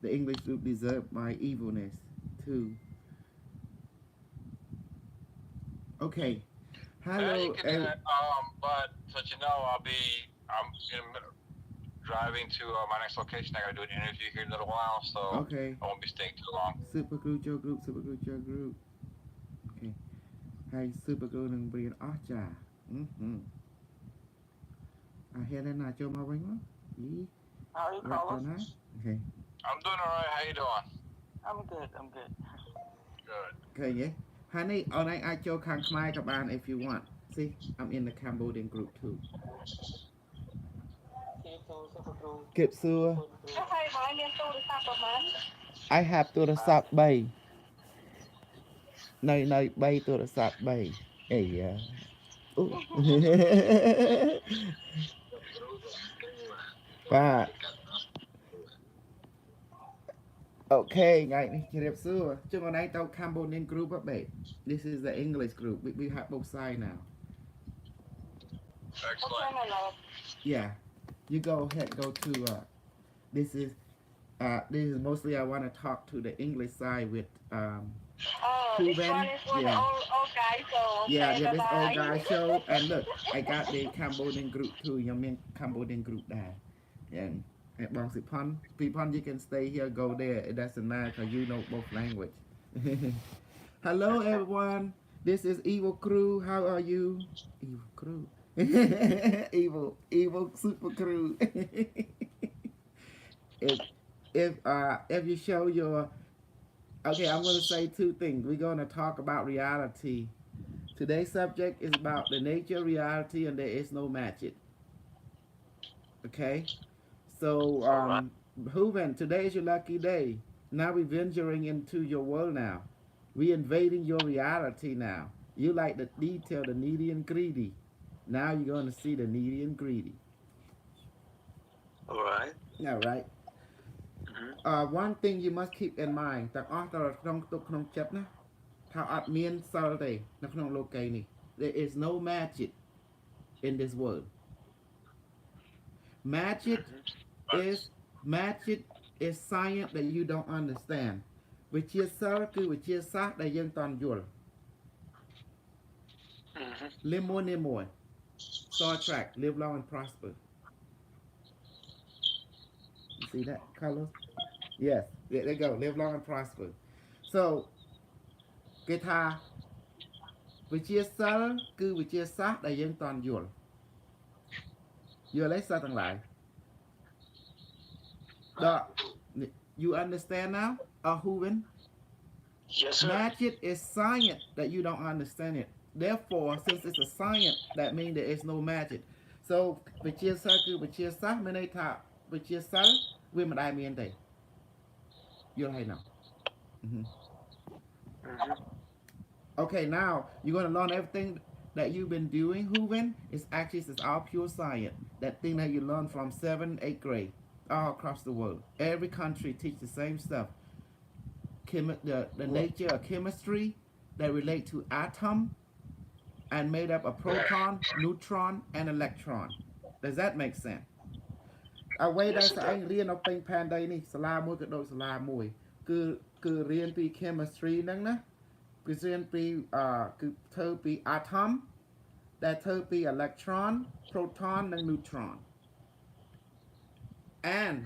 The English group deserve my evilness too. Okay. Yeah, you Hello, can do that. But I'm driving to my next location. I gotta do an interview here in a little while, so okay. I won't be staying too long. Super group your group, super group your group. Okay. Hey, super group and bring Archa. I hear that not your my ring. Ye, How are you, right Carlos? there now. Okay. I'm doing all right. How you doing? I'm good. I'm good. Good. Okay, yeah. Honey, on I Joe can Khmer Kaban if you want. See, I'm in the Cambodian group too. Super crew. เก็บซัว Super crew. I have ទូរស័ព្ទ3នៅ3ទូរស័ព្ទ3អីយ៉ាអូបាទ Okay ថ្ងៃនេះជម្រាបសួរជុំកន្លែងទៅ Cambodian group ហ៎ babe. This is the English group we have both side now. Excellent. Yeah, you go ahead go to this is this is mostly I want to talk to the English side with this Kuben. one is for the Yeah. old guy, so Yeah, okay, yeah, bye this old guy bye. show. And look, I got the Cambodian group too. You mean Cambodian group there. And at Bongsipon, Pipon, you can stay here, go there. It doesn't matter because you know both language. Hello, everyone. This is Evil Crew. How are you? Evil Crew. evil super crew. if if you show your okay, I'm gonna say two things. We're gonna talk about reality. Today's subject is about the nature of reality and there is no magic. Okay? So, All right. Hooven, today is your lucky day. Now we're venturing into your world now. We invading your reality now. You like the detail, the needy and greedy. Now you're going to see the needy and greedy. All right. All right. Mm-hmm. One thing you must keep in mind ទាំងអស់តើក្នុងទុកក្នុងចិត្តណាថាអត់មានសិលទេនៅក្នុងលោកីនេះ there is no magic in this world. Magic Facts. magic is science that you don't understand វិទ្យាសិល្ប៍គឺវិទ្យាសាស្ត្រដែលយើងតន់យល់ Mm-hmm. Lemon Nimoy Star Trek live long and prosper. You see that, Carlos? Yes, there they go, live long and prosper. So គេថាវិទ្យាសិល្ប៍គឺវិទ្យាសាស្ត្រដែលយើងតន់យល់យល់ហើយសិស្សទាំងឡាយ The you understand now? Hooven? Yes, sir. Magic is science that you don't understand it. Therefore, since it's a science, that means there is no magic. So, វិទ្យាសាស្ត្រគឺវិទ្យាសាស្ត្រមានន័យថាវិទ្យាសាស្ត្រវាមិនដែលមានទេយល់ហើយណា Mm-hmm. Okay, now you're gonna learn everything that you've been doing. Hooven is actually it's all pure science. That thing that you learn from 7th, 8th grade, all across the world. Every country teach the same stuff. The nature of chemistry that relate to atom and made up of proton, neutron, and electron. Does that make sense? អ្វីដែល Yes, it ស្អែក does. រៀននៅពេញផែនដីនេះសាលាមួយក៏ដូចសាលាមួយគឺរៀនពី chemistry ហ្នឹងណាគឺរៀនពីគឺធ្វើពី atom ដែលធ្វើពី electron proton និង neutron and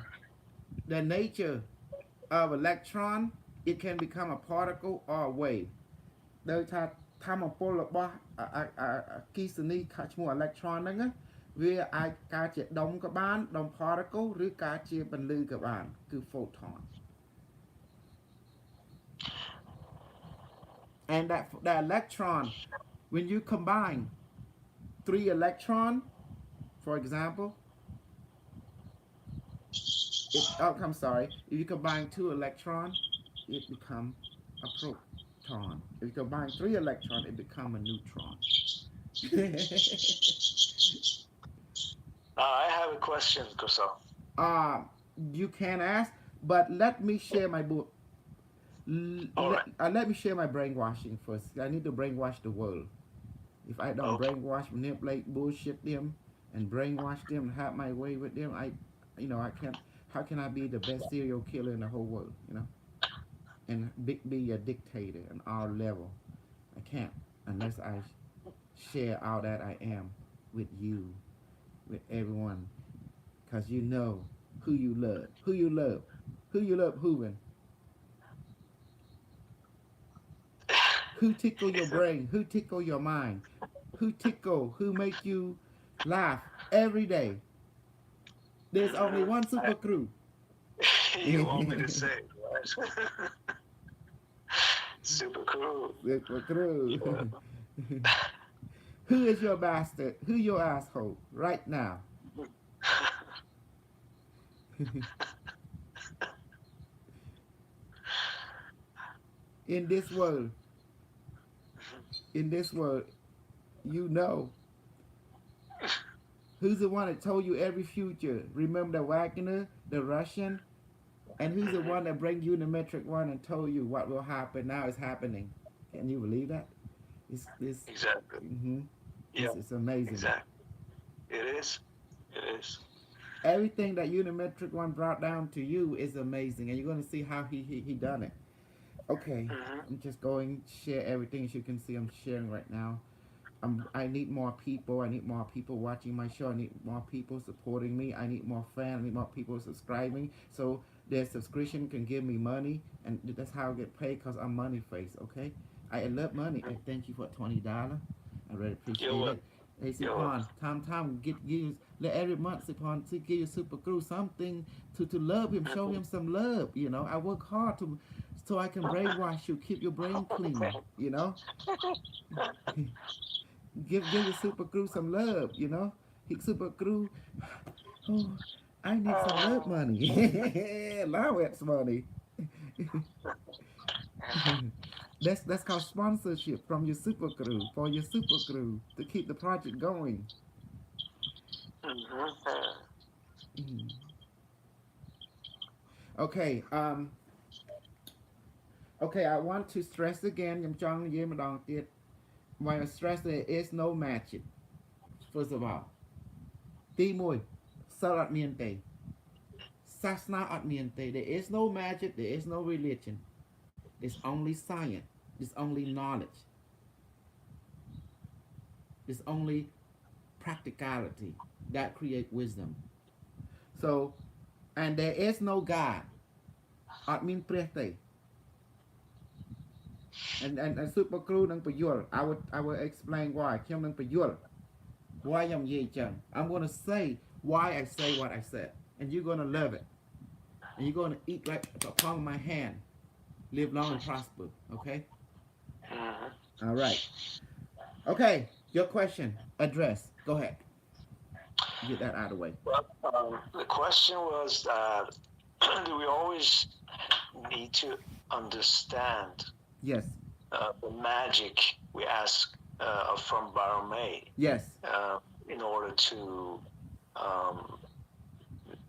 the nature of electron it can become a particle or a wave ដោយថាធម្មពលរបស់អគិសនីឈ្មោះ electron ហ្នឹងណាវាអាចកើតជាដុំក៏បានដុំ particle ឬកើតជាពន្លឺក៏បានគឺ photon and that electron when you combine 3 electron for example I'm sorry if you combine 2 electron it become a proton if you combine 3 electron it become a neutron I have a question, Koso. uh, you can ask but let me share my book All right. let me share my brainwashing first I need to brainwash the world if I don't Okay. brainwash manipulate bullshit them and brainwash them and have my way with them I can't how can I be the best serial killer in the whole world? You know, and be a dictator on our level. I can't unless I share all that I am with you, with everyone, because you know who you love, who you love, Hooven, who tickle your brain, who tickle your mind, who make you laugh every day. There's only one super crew. You want me to say it, right? Super cool. Super crew. Who is your bastard? Who your asshole right now? in this world, in this world, you know who's the one that told you every future. Remember the Wagner, the Russian, and who's the one that bring you in the metric one and told you what will happen? Now it's happening. Can you believe that? It's Exactly. Yeah. It's amazing. Exactly. It is. It is. Everything that Unimetric One brought down to you is amazing, and you're going to see how he done it. Okay, I'm just going to share everything. As you can see, I'm sharing right now. I need more people. I need more people watching my show. I need more people supporting me. I need more fans. I need more people subscribing. So their subscription can give me money, and that's how I get paid, because I'm money face, okay? I love money. And thank you for $20. I really appreciate it. Hey, Sipon, time, let every month, Sipon, to give you Super Crew something to love him, show him some love, you know. I work hard so I can brainwash you, keep your brain clean, you know. give your Super Crew some love, you know. Super Crew, oh, I need some love money. Allowance money. That's called sponsorship from your Super Crew, for your Super Crew, to keep the project going. Okay, okay, I want to stress again, when I stress there is no magic. First of all,ទី1 សិលអត់មានទេ សាសនាអត់មានទេ there is no magic, there is no religion. It's only science. It's only knowledge. It's only practicality that create wisdom. So, and there is no God. អត់មានព្រះទេ and Super Crew នឹងបញ្យល់ I will explain why ខ្ញុំនឹងបញ្យល់ why ខ្ញុំនិយាយចឹង I'm going to say why I say what I said, and you're going to love it, and you're going to eat like the palm of my hand. Live long and prosper, okay? All right. Okay, your question, address. Go ahead. Get that out of the way. Well, the question was, do we always need to understand Yes. The magic we ask from Baromei? Yes. In order to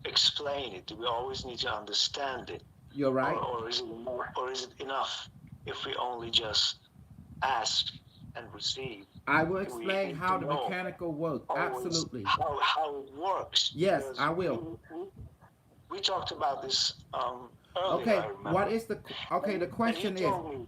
explain it, do we always need to understand it? You're right. Or is it enough if we only just ask and receive? I will explain how the mechanical works. Absolutely. How it works. Yes, I will. We talked about this earlier. Okay, I remember. what is the the question and you is told me,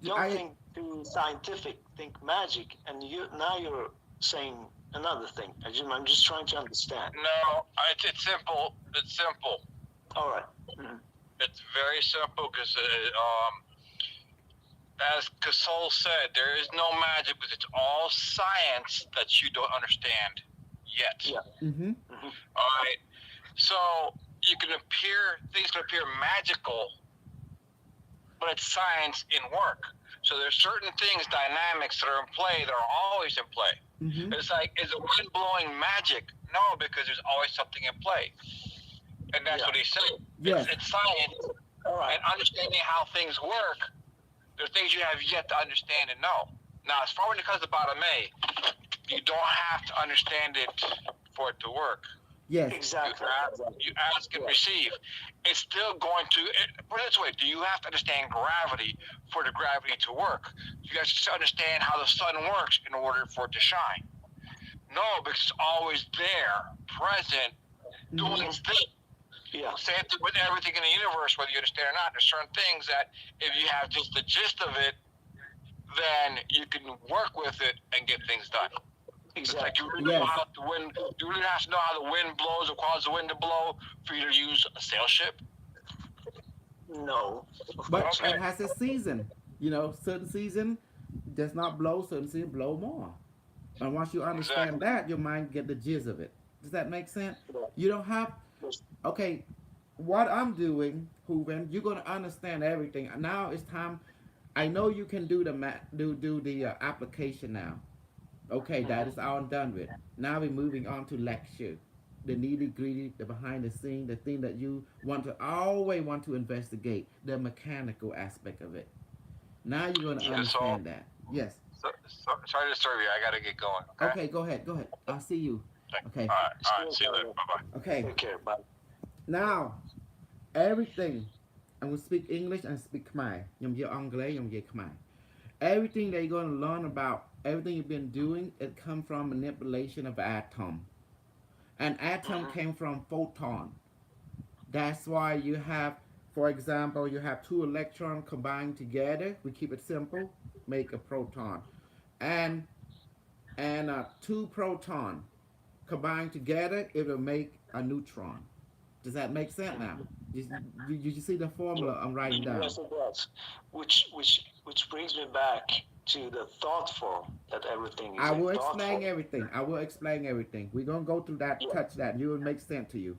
don't think too scientific, think magic, and now you're saying another thing. I'm just trying to understand. No, it's simple. It's simple. All right. It's very simple because, as Kasol said, there is no magic, but it's all science that you don't understand yet. Yeah. All right. So things can appear magical, but it's science in work. So there's certain things, dynamics that are in play that are always in play. It's like, is the wind blowing magic? No, because there's always something in play. And that's what he's saying. Yes. It's science. All right. And understanding how things work, there's things you have yet to understand and know. Now, as far as it comes to Baromei, you don't have to understand it for it to work. Yes. Exactly. You ask and receive. It's still going to, put it this way, do you have to understand gravity for the gravity to work? You guys just understand how the sun works in order for it to shine. No, because it's always there, present, doing its thing. Yeah. Same thing with everything in the universe, whether you understand or not. There's certain things that if you have just the gist of it, then you can work with it and get things done. It's like Exactly. you really know Yes. how the wind. You really have to know how the wind blows or causes the wind to blow for you to use a sail ship. No. Of But course Okay. it has a season. You know, certain season does not blow, certain season blow more. And once you understand Exactly. that, your mind get the gist of it. Does that make sense? not. You don't have okay. What I'm doing, Hooven, you're gonna understand everything. Now it's time. I know you can do the do the application now. Okay, that is all done with. Now we're moving on to lecture, the nitty gritty, the behind the scene, the thing that you want to always want to investigate, the mechanical aspect of it. Now you're going to Yeah. understand that. Yes. Sorry to disturb you. I gotta get going. Okay. Okay, go ahead. Go ahead. I'll see you. Okay. All right. See you later. Bye bye. Okay. Take care. Bye. Now, everything. I'm going to speak English and speak Khmer. ខ្ញុំនិយាយអង់គ្លេស ខ្ញុំនិយាយខ្មែរ Everything that you're going to learn about, everything you've been doing, it comes from manipulation of atom. An atom came from photon. That's why you have, for example, you have two electrons combined together. We keep it simple, make a proton. And two proton combined together, it will make a neutron. Does that make sense now? You see the formula I'm writing down? Yes, it does. Which brings me back to the thought form that everything is. I will a thought explain form. everything. I will explain everything. We're going to go through that, Yeah. touch that. You will make sense to you.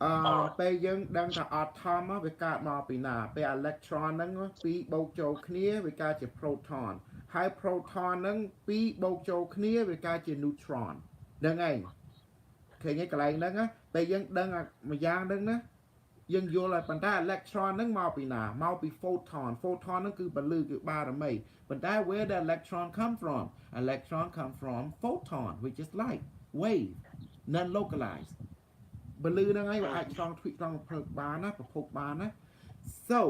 Alright. ពេលយើងដឹងថា atom វាកើតមកពីណា ពេល electron ហ្នឹងពីរបូកចូលគ្នាវាកើតជា proton ហើយ proton ហ្នឹងពីរបូកចូលគ្នាវាកើតជា neutron ហ្នឹងឯងឃើញឯងកន្លែងហ្នឹងណាពេលយើងដឹងមួយយ៉ាងហ្នឹងណាយើងយល់ហើយប៉ុន្តែ electron ហ្នឹងមកពីណាមកពី photon ហ្នឹងគឺពលឺគឺបារមីប៉ុន្តែ where the electron come from electron come from photon which is light wave non localized ពលឺហ្នឹងឯងវាអាចឆ្លងទ្វីបឆ្លងប្រភពបានណាប្រភពបានណា so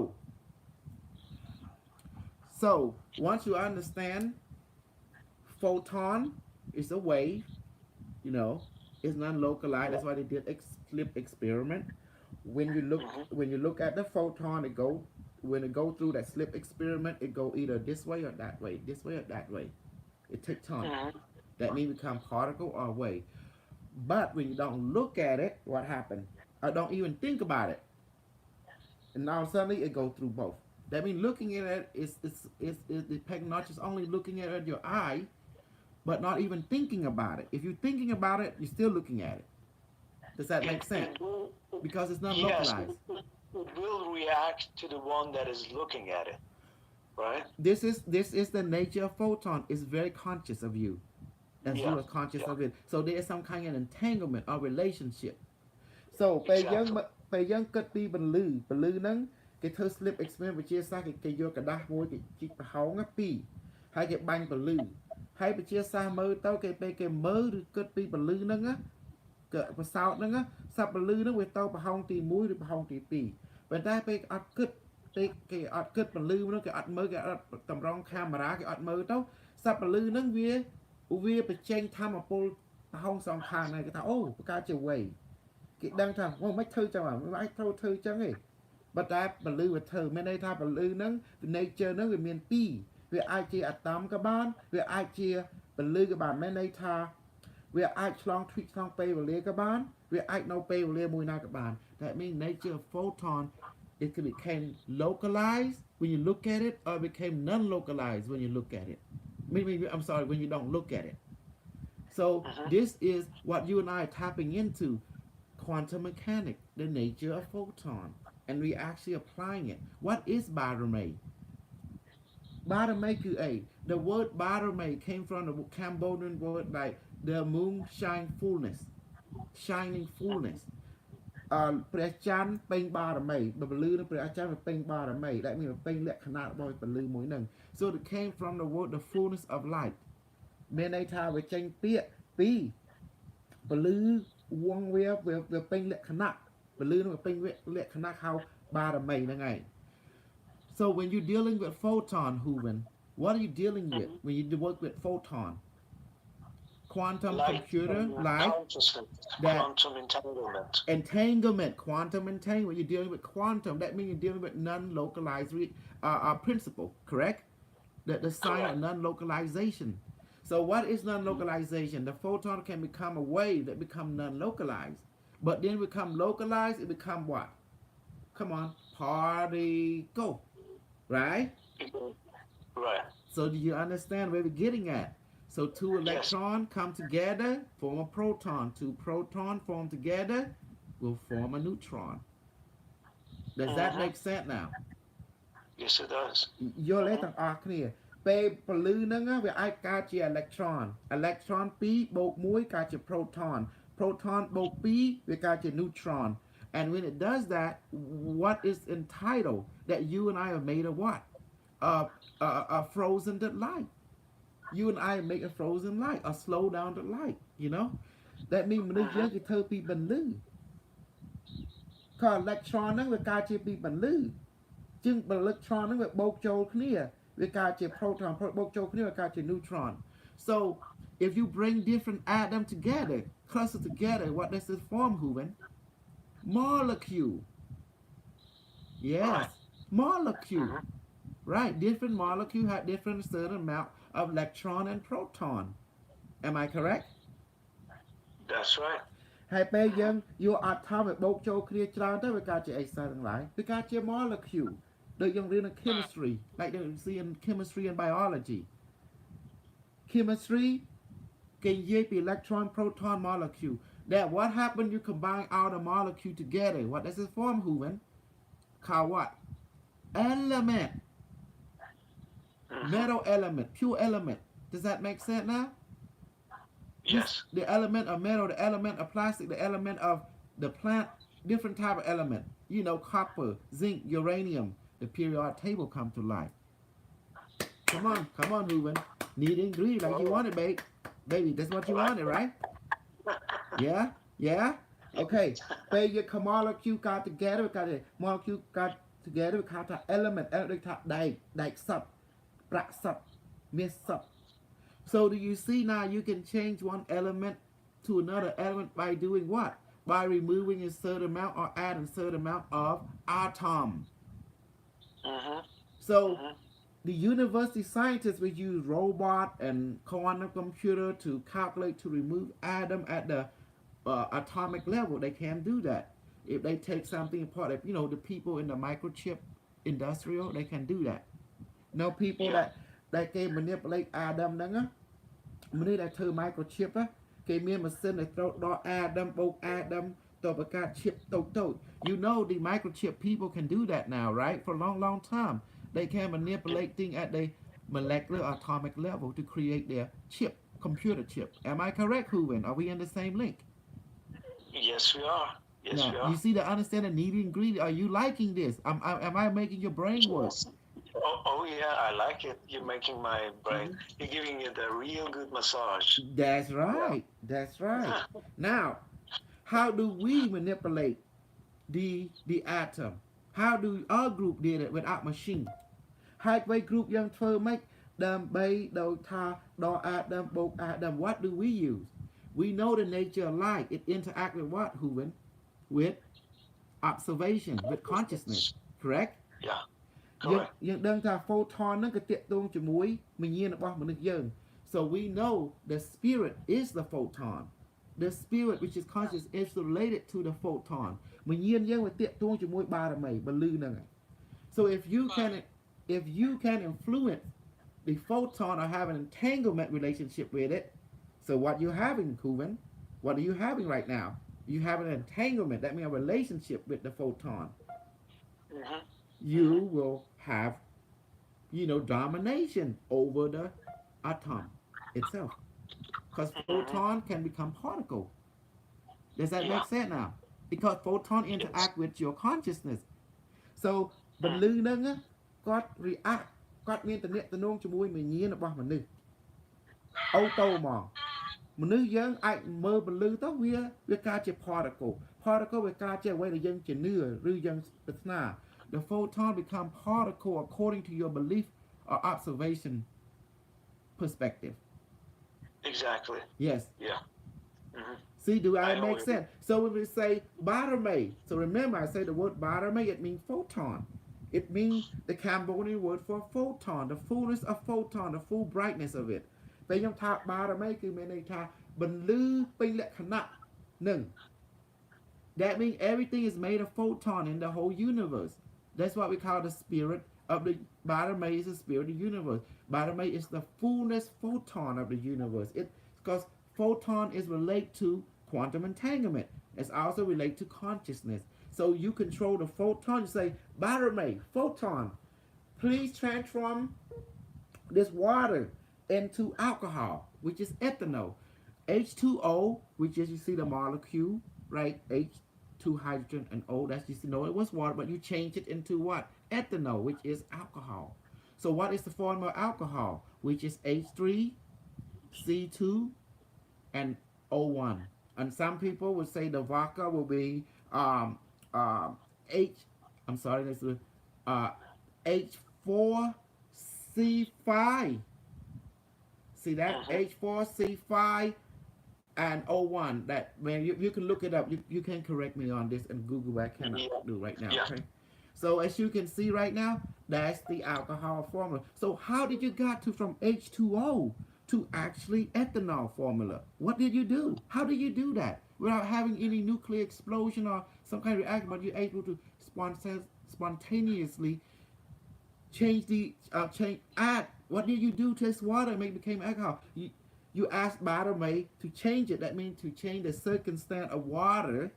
once you understand photon is a wave you know it's non localized that's why they did slip experiment when you look at the photon it go when it go through that slip experiment it go either this way or that way it takes time that means become particle or wave. But when you don't look at it, what happened? I don't even think about it. And now suddenly it goes through both. That means looking at it is depending not just only looking at it with your eye, but not even thinking about it. If you're thinking about it, you're still looking at it. Does that make sense? Because it's not Yes, localized. it will react to the one that is looking at it, right? This is the nature of photon. It's very conscious of you. As you are conscious of it. So there is some kind of entanglement or relationship. So ពេលយើងគិតពីពលឺហ្នឹងគេធ្វើ slip experiment វិទ្យាសាស្ត្រគេយកกระดาษមួយគេជីកប្រហោងពីរហើយគេបាញ់ពលឺហើយវិទ្យាសាស្ត្រមើលទៅគេពេលគេមើលឬគិតពីពលឺហ្នឹងក៏ប្រសោតហ្នឹងសັບពលឺហ្នឹងវាទៅប្រហោងទី1ឬប្រហោងទី2ប៉ុន្តែពេលអត់គិតពេលគេអត់គិតពលឺហ្នឹងគេអត់មើលគេអត់តម្រង់កាមេរ៉ាគេអត់មើលទៅសັບពលឺហ្នឹងវាបញ្ចេញធម្មពលប្រហោងសងខាងហ្នឹងគេថាអូបង្កើតជា wave គេដឹងថាអូមិនធ្វើចឹងមិនអាចធ្វើចឹងទេប៉ុន្តែពលឺវាធ្វើមានន័យថាពលឺហ្នឹង nature ហ្នឹងវាមាន2វាអាចជា atom ក៏បានវាអាចជាពលឺក៏បានមានន័យថាវាអាចឆ្លងទ្វីបឆ្លងពេលវេលាក៏បានវាអាចនៅពេលវេលាមួយណាក៏បាន that means nature of photon it can become localized when you look at it or became non-localized when you look at it I'm sorry when you don't look at it so this is what you and I are tapping into quantum mechanics the nature of photon and we actually applying it what is Barameคือ the word Barame came from the Cambodian word like the moon shine fullness shining fullness ព្រះច័ន្ទពេញបារមីពលឺនឹងព្រះច័ន្ទវាពេញបារមី that means វាពេញលក្ខណៈរបស់ពលឺមួយហ្នឹង so it came from the word the fullness of light មានន័យថាវាចេញពាក្យពីពលឺវងវាពេញលក្ខណៈពលឺនឹងពេញលក្ខណៈហៅបារមីហ្នឹងឯង so when you're dealing with photon Hooven what are you dealing with when you work with photon quantum Light computer, and light, consciousness, that quantum entanglement. entanglement, quantum entanglement. You're dealing with quantum. That means you're dealing with non-localized principle, correct? The sign of non-localization. So what is non-localization? The photon can become a wave that become non-localized, but then become localized. It become what? Come on, particle, right? Right. So do you understand where we're getting at? So two electrons come together, form a proton. Two protons form together, will form a neutron. Does that make sense now? Yes, it does. យល់ទេទាំងអស់គ្នាពេលពលឺហ្នឹងវាអាចកើតជា electron 2 បូក 1 កើតជា proton proton បូក 2 វាកើតជា neutron and when it does that what is entitled that you and I are made of what a frozen light you and I make a frozen light or slow down the light you know that means មនុស្សយើងគេធ្វើពីបន្លឺក៏ electron ហ្នឹងវាកើតជាពីបន្លឺជាង electron ហ្នឹងវាបូកចូលគ្នាវាកើតជា proton បូកចូលគ្នាវាកើតជា neutron so if you bring different atoms together cluster together what does it form Hooven molecule yes molecule right different molecule have different certain amount of electron and proton am I correct That's right. ហើយពេលយើងយក atom ឲ្យបូកចូលគ្នាច្រើនទៅវាកើតជាអីសារទាំងឡាយវាកើតជា molecule ដូចយើងរៀននៅ chemistry like you see in chemistry and biology chemistry គេនិយាយពី electron proton molecule that what happen you combine all the molecule together what does it form Hooven called what element metal element pure element does that make sense now Yes. The element of metal, the element of plastic, the element of the plant, different type of element. You know, copper, zinc, uranium. The periodic table come to life. Come on, Hooven. Need ingredient like you wanted, baby. That's what you wanted, right? Yeah. Okay. Baby, your molecule got together. Got the molecule got together. Got the element. Element got like sub, black sub, miss sub. So do you see now you can change one element to another element by doing what? By removing a certain amount or adding a certain amount of atom. So the university scientists will use robot and quantum computer to calculate to remove atom at the atomic level. They can do that. If they take something apart, if, you know, the people in the microchip industrial, they can do that. No people that can manipulate atom ហ្នឹងមនុស្សដែលធ្វើ microchip គេមានម៉ាស៊ីនដែលត្រូវដក atom បូក atom ទៅបង្កើត chip តូចៗ you know the microchip people can do that now right for a long time they can manipulate things at the molecular atomic level to create their chip computer chip am I correct Hooven are we in the same link Yes, we are. Yes, now, we are. you see the understanding needed ingredient are you liking this am I making your brain work Oh yeah, I like it. You're making my brain. You're giving it a real good massage. That's right. That's right. Now, how do we manipulate the atom? How do our group did it without machine? ហើយ group យើងធ្វើម៉េចដើម្បីដោយថាដល់ atom បូក atom what do we use? We know the nature of light. It interact with what, Hooven? With observation, with consciousness. Correct? Yeah. យើងដឹងថា photon ហ្នឹងក៏តាក់ទងជាមួយវិញ្ញាណរបស់មនុស្សយើង so we know the spirit is the photon the spirit which is conscious is related to the photon វិញ្ញាណយើងវាតាក់ទងជាមួយបារមីពលឺហ្នឹង so if you can influence the photon or have an entanglement relationship with it so what you having Hooven what are you having right now you have an entanglement that means a relationship with the photon you will have, you know, domination over the atom itself. Because photon can become particle. Does that make sense now? Because photon interact with your consciousness. So, បន្លឺហ្នឹងគាត់ react គាត់មានទំនាក់ទំនងជាមួយវិញ្ញាណរបស់មនុស្សអូតូហ្មងមនុស្សយើងអាចមើលបន្លឺទៅវាកើតជា particle វាកើតជាអ្វីដែលយើងជំនឿឬយើងប្រាថ្នា The photon become particle according to your belief or observation perspective. Exactly. Yes. Yeah. Hmm. See, do I I make always- sense? So when we say Barame, so remember I say the word Barame, it means photon. It means the Cambodian word for photon, the fullness of photon, the full brightness of it. ពេលខ្ញុំថា Barame គឺមានន័យថាបន្លឺពេញលក្ខណៈនឹង That means everything is made of photon in the whole universe. That's what we call the spirit of the Barame is the spirit of the universe. Barame is the fullness photon of the universe. It because photon is related to quantum entanglement. It's also related to consciousness. So you control the photon. You say, Barame, photon, please transform this water into alcohol, which is ethanol. H2O, which is, you see the molecule, right? H2 hydrogen and O, that's just, you know, it was water, but you change it into what? Ethanol, which is alcohol. So what is the form of alcohol? Which is H3, C2, and O1. And some people would say the vodka will be H4C5. See that? H4C5 and O1. That man, you can look it up. You can correct me on this and Google. I cannot do right now. Yeah. Okay. So as you can see right now, that's the alcohol formula. So how did you get to from H2O to actually ethanol formula? What did you do? How did you do that without having any nuclear explosion or some kind of reaction? But you're able to spontaneously change add. What did you do to this water and make it became alcohol? You asked Barame to change it. That means to change the circumstance of water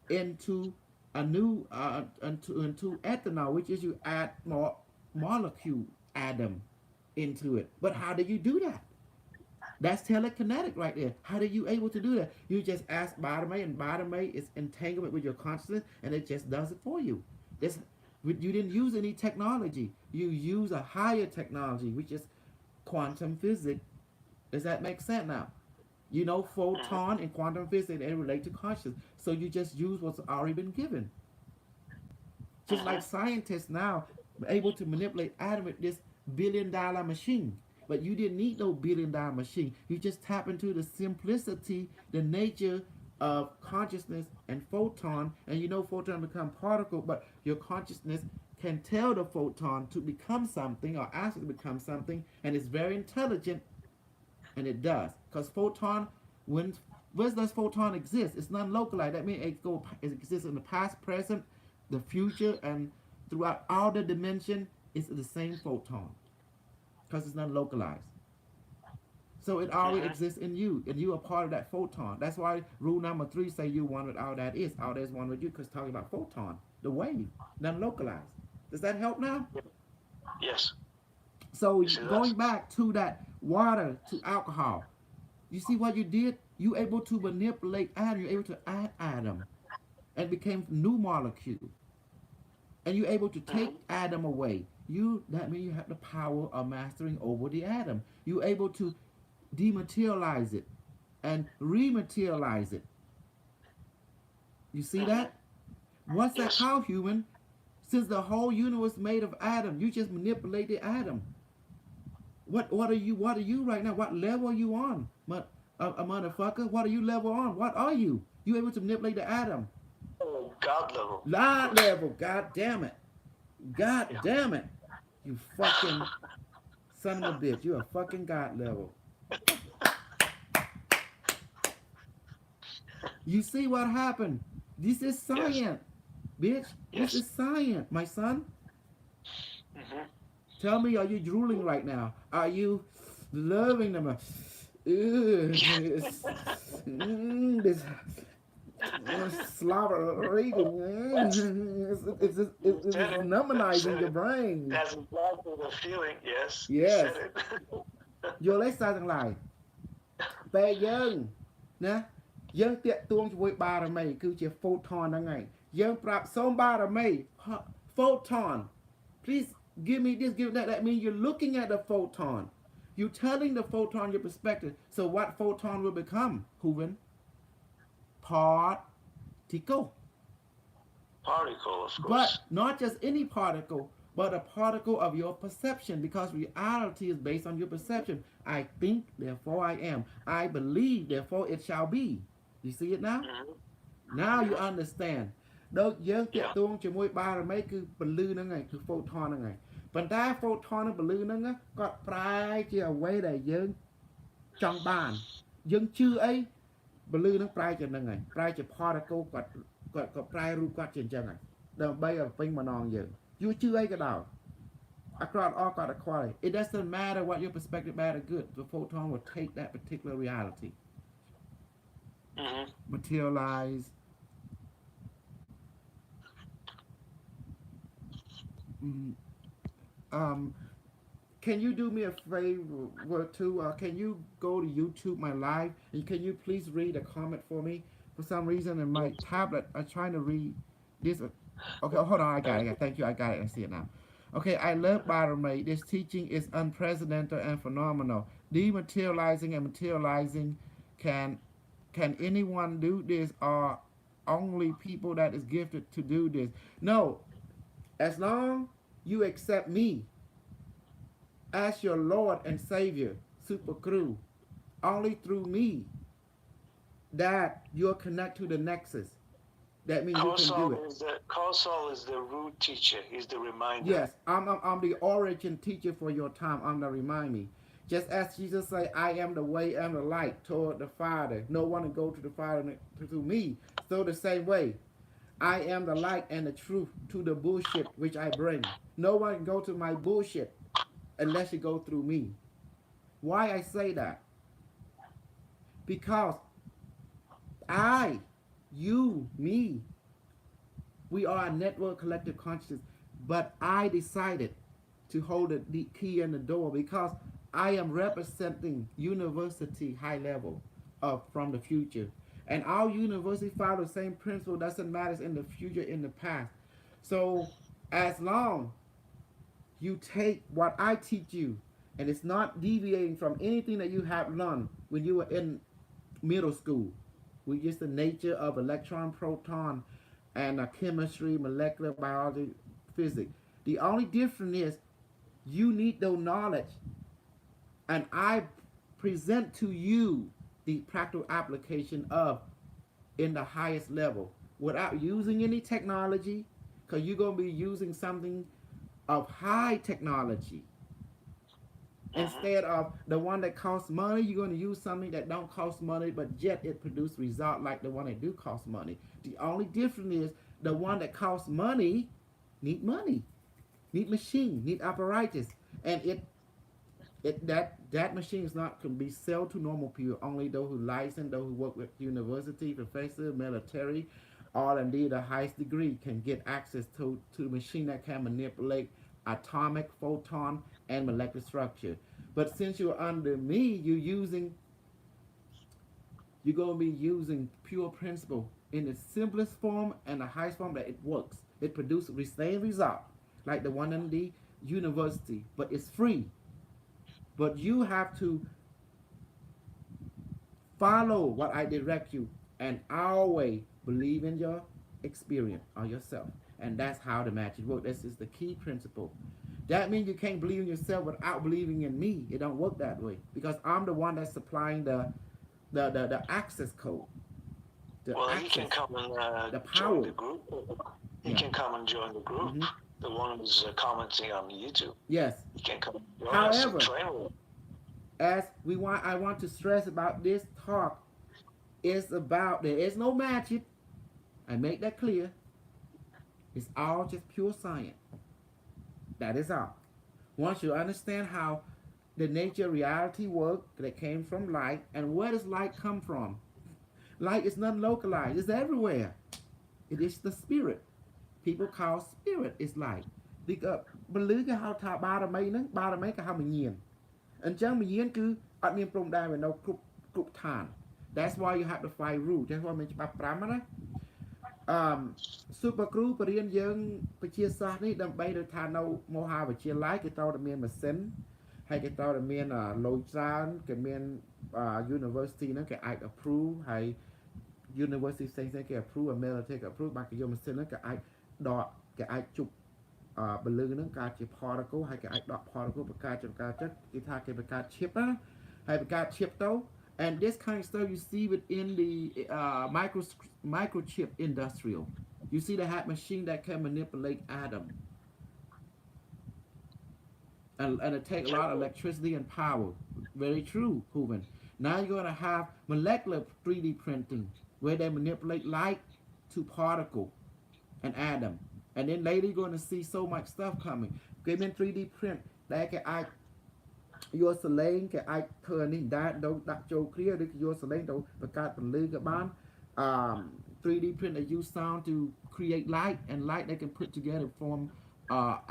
into a new into ethanol, which is you add more molecule atom into it. But how do you do that? That's telekinetic right there. How are you able to do that? You just ask Barame, and Barame is entanglement with your consciousness, and it just does it for you. You didn't use any technology. You use a higher technology, which is quantum physics. Does that make sense now? You know, photon and quantum physics, they relate to consciousness. So you just use what's already been given. Just like scientists now are able to manipulate atom with this billion-dollar machine. But you didn't need no billion-dollar machine. You just tap into the simplicity, the nature of consciousness and photon. And you know photon become particle, but your consciousness can tell the photon to become something or ask it to become something. And it's very intelligent. And it does. Because photon, where does photon exist? It's non-localized. That means it exists in the past, present, the future, and throughout all the dimension, it's the same photon. Because it's non-localized. So it already exists in you, and you are part of that photon. That's why rule number 3 say you one with all that is. All that is one with you, because talking about photon, the wave, non-localized. Does that help now? Yes. So going back to that water to alcohol, you see what you did? You able to manipulate atom. You're able to add atom, and became new molecule. And you're able to take atom away. That means you have the power of mastering over the atom. You're able to dematerialize it and rematerialize it. You see that? What's that called, human? Since the whole universe is made of atom, you just manipulate the atom. What are you right now? What level are you on? A motherfucker? What are you level on? What are you? You able to manipulate the atom? Oh, God level. God level. God damn it. God damn it. You fucking son of a bitch. You're a fucking God level. You see what happened? This is science, bitch. This is science, my son. Tell me, are you drooling right now? Are you loving them? This slobber it's numbing your brain. Has implied with a feeling, yes. Yes. You said it. យល់ទេសារទាំងឡាយពេលយើងណាយើងតាក់ទួងជាមួយបារមីគឺជា photon ហ្នឹងហើយយើងប្រាប់សូមបារមី photon please give me this give that means you're looking at the photon you're telling the photon your perspective so what photon will become Hooven particle Particle, of course. but not just any particle but a particle of your perception, because reality is based on your perception. I think, therefore I am. I believe, therefore it shall be. You see it now? Now you understand ដូចយើងតាក់ទងជាមួយបារមីគឺពលឺហ្នឹងឯងគឺ photon ហ្នឹងឯងប៉ុន្តែ photon និងពលឺហ្នឹងគាត់ប្រែជាអ្វីដែលយើងចង់បានយើងជឿអីពលឺហ្នឹងប្រែជាហ្នឹងឯងប្រែជា particle គាត់ប្រែរូបគាត់ជាអញ្ចឹងឯងដើម្បីឲ្យពេញបំណងយើងយូរជឿអីក៏ដោយអាក្រក់អត់គាត់តែខ្វល់ It doesn't matter what your perspective bad or good the photon will take that particular reality materialize can you do me a favor too? Can you go to YouTube my live and can you please read a comment for me? For some reason in my tablet I'm trying to read this. Okay, hold on, I got it. Thank you, I got it. I see it now. Okay, I love Barame. This teaching is unprecedented and phenomenal. Dematerializing and materializing, can anyone do this or only people that is gifted to do this? No, as long you accept me as your Lord and Savior, Super Crew, only through me that you'll connect to the nexus. That means you can do it. Kosal is the root teacher. He's the reminder. Yes, I'm the origin teacher for your time. I'm the remind me. Just as Jesus said, I am the way and the light toward the Father. No one can go to the Father through me. So the same way, I am the light and the truth to the bullshit which I bring. No one can go to my bullshit unless you go through me. Why I say that? Because I, you, me, we are a network collective consciousness, but I decided to hold the key in the door because I am representing university high level from the future. And our university follow the same principle, doesn't matter in the future, in the past. So as long you take what I teach you, and it's not deviating from anything that you have learned when you were in middle school, with just the nature of electron, proton, and chemistry, molecular biology, physics. The only difference is you need the knowledge, and I present to you the practical application of in the highest level without using any technology, because you're going to be using something of high technology. Instead of the one that costs money, you're going to use something that don't cost money, but yet it produces result like the one that do cost money. The only difference is the one that costs money, need machine, need apparatus, and that machine is not can be sold to normal people. Only those who license, those who work with university, professor, military, all indeed the highest degree can get access to the machine that can manipulate atomic, photon, and molecular structure. But since you're under me, you're going to be using pure principle in the simplest form and the highest form that it works. It produces the same result like the one in the university, but it's free. But you have to follow what I direct you and always believe in your experience or yourself. And that's how the magic works. This is the key principle. That means you can't believe in yourself without believing in me. It don't work that way because I'm the one that's supplying the access code. He can come and join the group. He can come and join the group. The one who's commenting on YouTube. Yes. He can come. However, I want to stress about this talk is about there is no magic. I make that clear. It's all just pure science. That is all. Once you understand how the nature of reality works, that came from light, and where does light come from? Light is not localized. It's everywhere. It is the spirit. People call spirit is light. Because ពលឺគេហៅថាបារមីហ្នឹងបារមីគេហៅវិញ្ញាណអញ្ចឹងវិញ្ញាណគឺអត់មានព្រំដែនវានៅគ្រប់ឋាន That's why you have to find rule. That's why មានច្បាប់5ណា Super Crew បរៀនយើងវិទ្យាសាស្ត្រនេះដើម្បីទៅថានៅមហាវិទ្យាល័យគេត្រូវតែមានម៉ាស៊ីនហើយគេត្រូវតែមានលុយច្រើនគេមាន university ហ្នឹងគេអាច approve ហើយ university ផ្សេងៗគេ approve អា military គេ approve បាក់គេយកម៉ាស៊ីនហ្នឹងគេអាចដកគេអាចជប់ balloon ហ្នឹងកើតជា particle ហើយគេអាចដក particle បង្កើតជាបង្កើតចិត្តគេថាគេបង្កើត chip ណាហើយបង្កើត chip ទៅ and this kind of stuff you see within the microchip industrial you see they have machine that can manipulate atom and it take a lot of electricity and power very true proven now you're going to have molecular 3D printing where they manipulate light to particle and atom and then later you're going to see so much stuff coming គេមាន 3D print ដែលគេអាចយកសលេងគេអាចធ្វើនេះដាក់ចូលគ្នាឬក៏យកសលេងទៅបង្កើតពន្លឺក៏បាន 3D print they use sound to create light and light they can put together form